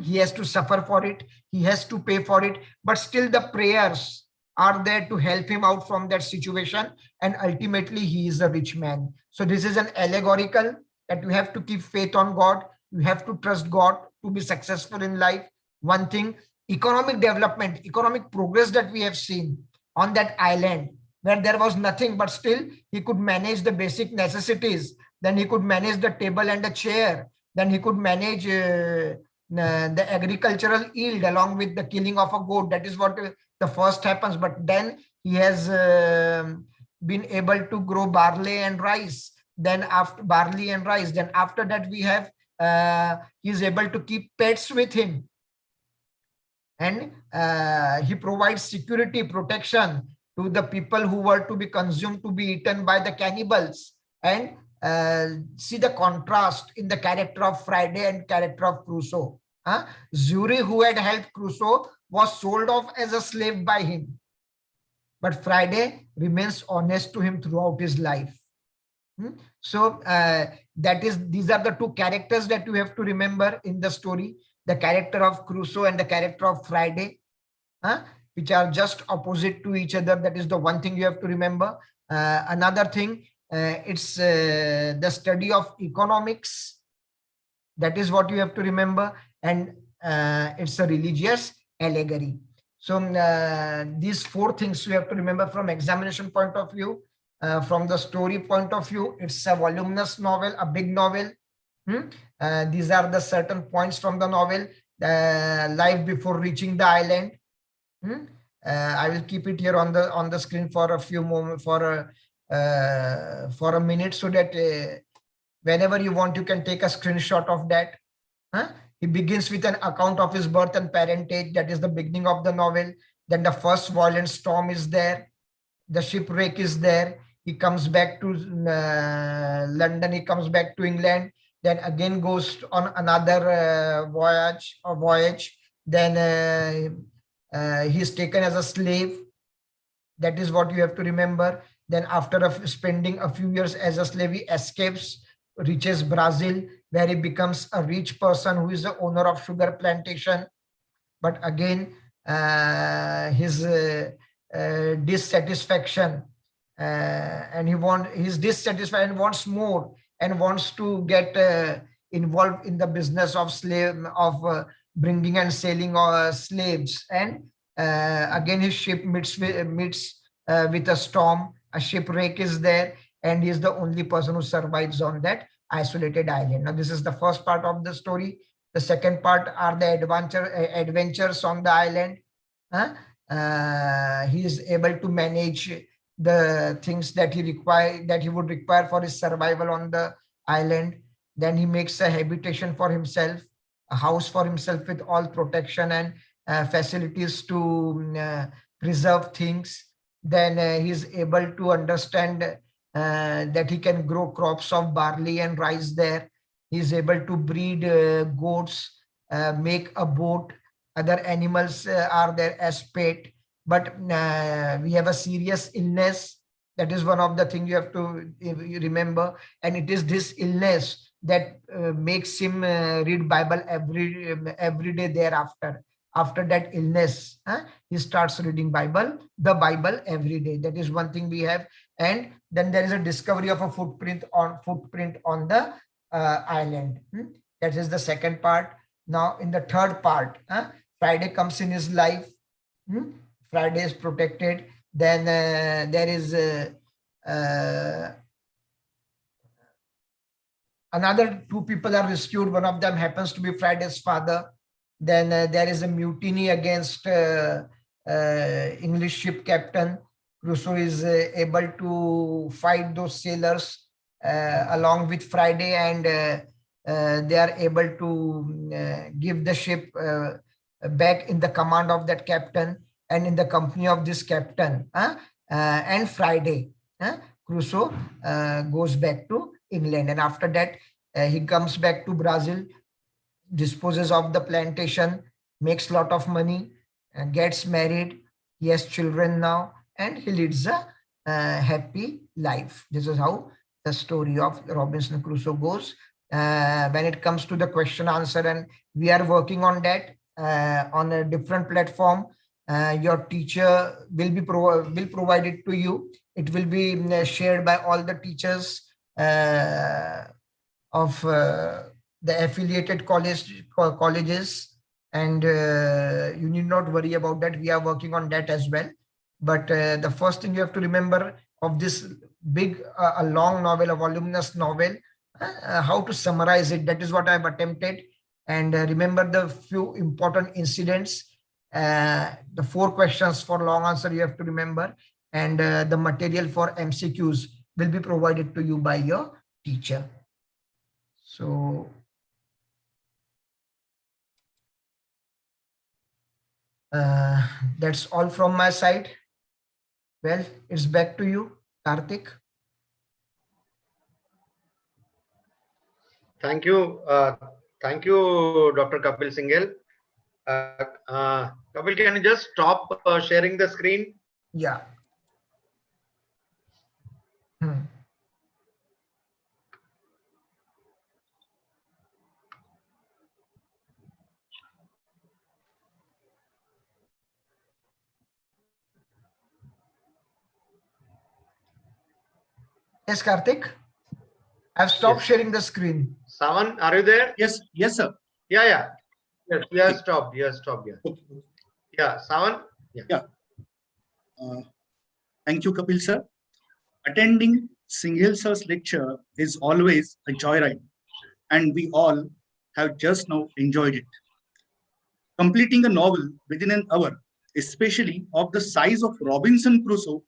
He has to suffer for it. He has to pay for it, but still the prayers are there to help him out from that situation. And ultimately he is a rich man. So this is an allegorical that you have to keep faith on God. You have to trust God to be successful in life. One thing, economic development, economic progress that we have seen on that island where there was nothing, but still he could manage the basic necessities. Then he could manage the table and the chair. Then he could manage the agricultural yield along with the killing of a goat. That is what the first happens. But then he has been able to grow barley and rice. Then after barley and rice, then after that we have he is able to keep pets with him. And he provides security, protection to the people who were to be consumed, to be eaten by the cannibals. And see the contrast in the character of Friday and character of Crusoe. Zuri, who had helped Crusoe, was sold off as a slave by him. But Friday remains honest to him throughout his life. So these are the 2 characters that you have to remember in the story. The character of Crusoe and the character of Friday, which are just opposite to each other. That is the one thing you have to remember. Another thing, it's the study of economics. That is what you have to remember. And it's a religious allegory. So these 4 things you have to remember from examination point of view. From the story point of view, it's a voluminous novel, a big novel. These are the certain points from the novel. Life before reaching the island. I will keep it here on the screen for a few moments, for a minute, so that whenever you want, you can take a screenshot of that. He begins with an account of his birth and parentage. That is the beginning of the novel. Then the first violent storm is there. The shipwreck is there. he comes back to London, he comes back to England, then again goes on another voyage. Then he's taken as a slave. That is what you have to remember. Then after spending a few years as a slave, he escapes, reaches Brazil, where he becomes a rich person who is the owner of sugar plantation. But again, his dissatisfaction, and he's dissatisfied and wants more, and wants to get involved in the business of bringing and selling slaves. And again, his ship meets with a storm. A shipwreck is there, and he is the only person who survives on that isolated island. Now, this is the first part of the story. The second part are the adventures on the island. He is able to manage the things that he would require for his survival on the island. Then he makes a habitation for himself, a house for himself with all protection and facilities to preserve things. Then he is able to understand that he can grow crops of barley and rice there. He is able to breed goats, make a boat. Other animals are there as pet. But we have a serious illness. That is one of the things you have to remember. And it is this illness that makes him read Bible every day thereafter. After that illness, he starts reading the Bible every day. That is one thing we have. And then there is a discovery of a footprint on the island. That is the second part. Now, in the third part, Friday comes in his life. Friday is protected. Then there is another two people are rescued. One of them happens to be Friday's father. Then there is a mutiny against English ship captain. Crusoe is able to fight those sailors along with Friday, and they are able to give the ship back in the command of that captain and in the company of this captain. And Friday, Crusoe goes back to England, and after that he comes back to Brazil, disposes of the plantation, makes a lot of money, gets married. He has children now, and he leads a happy life. This is how the story of Robinson Crusoe goes. When it comes to the question answer, and we are working on that on a different platform. Your teacher will provide it to you. It will be shared by all the teachers of the affiliated colleges, and you need not worry about that. We are working on that as well. But the first thing you have to remember of this big, a long novel, a voluminous novel, how to summarize it. That is what I've attempted. And remember the few important incidents, the 4 questions for long answer you have to remember, and the material for MCQs will be provided to you by your teacher. So that's all from my side. Well, it's back to you, Karthik. Thank you. Thank you, Dr. Kapil Singhel. Kapil, can you just stop sharing the screen? Yeah. Yes, Karthik. I've stopped sharing the screen. Savan, are you there? Yes, sir. Yeah. Yes, you have stopped. Yeah. Okay. Yeah, Savan. Yeah. Thank you, Kapil sir. Attending Singhel sir's lecture is always a joyride, and we all have just now enjoyed it. Completing a novel within an hour, especially of the size of Robinson Crusoe,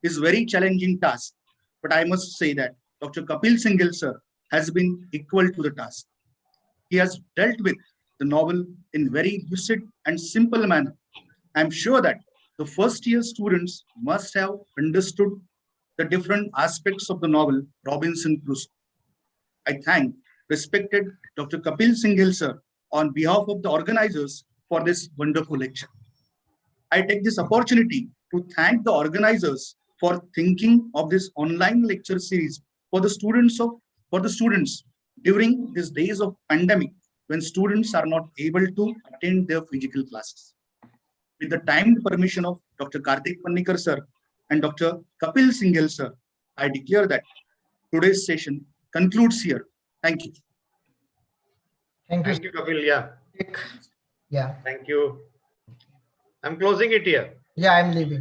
is a very challenging task. But I must say that Dr. Kapil Singhel sir has been equal to the task. He has dealt with the novel in very lucid and simple manner. I'm sure that the first year students must have understood the different aspects of the novel Robinson Crusoe. I thank respected Dr. Kapil Singhel sir on behalf of the organizers for this wonderful lecture. I take this opportunity to thank the organizers for thinking of this online lecture series for the students during these days of pandemic when students are not able to attend their physical classes. With the timed permission of Dr. Karthik Pannikar sir and Dr. Kapil Singhel sir, I declare that today's session concludes here. Thank you. Thank you. Thank you, Kapil. Yeah. Yeah. Thank you. I'm closing it here. Yeah, I'm leaving.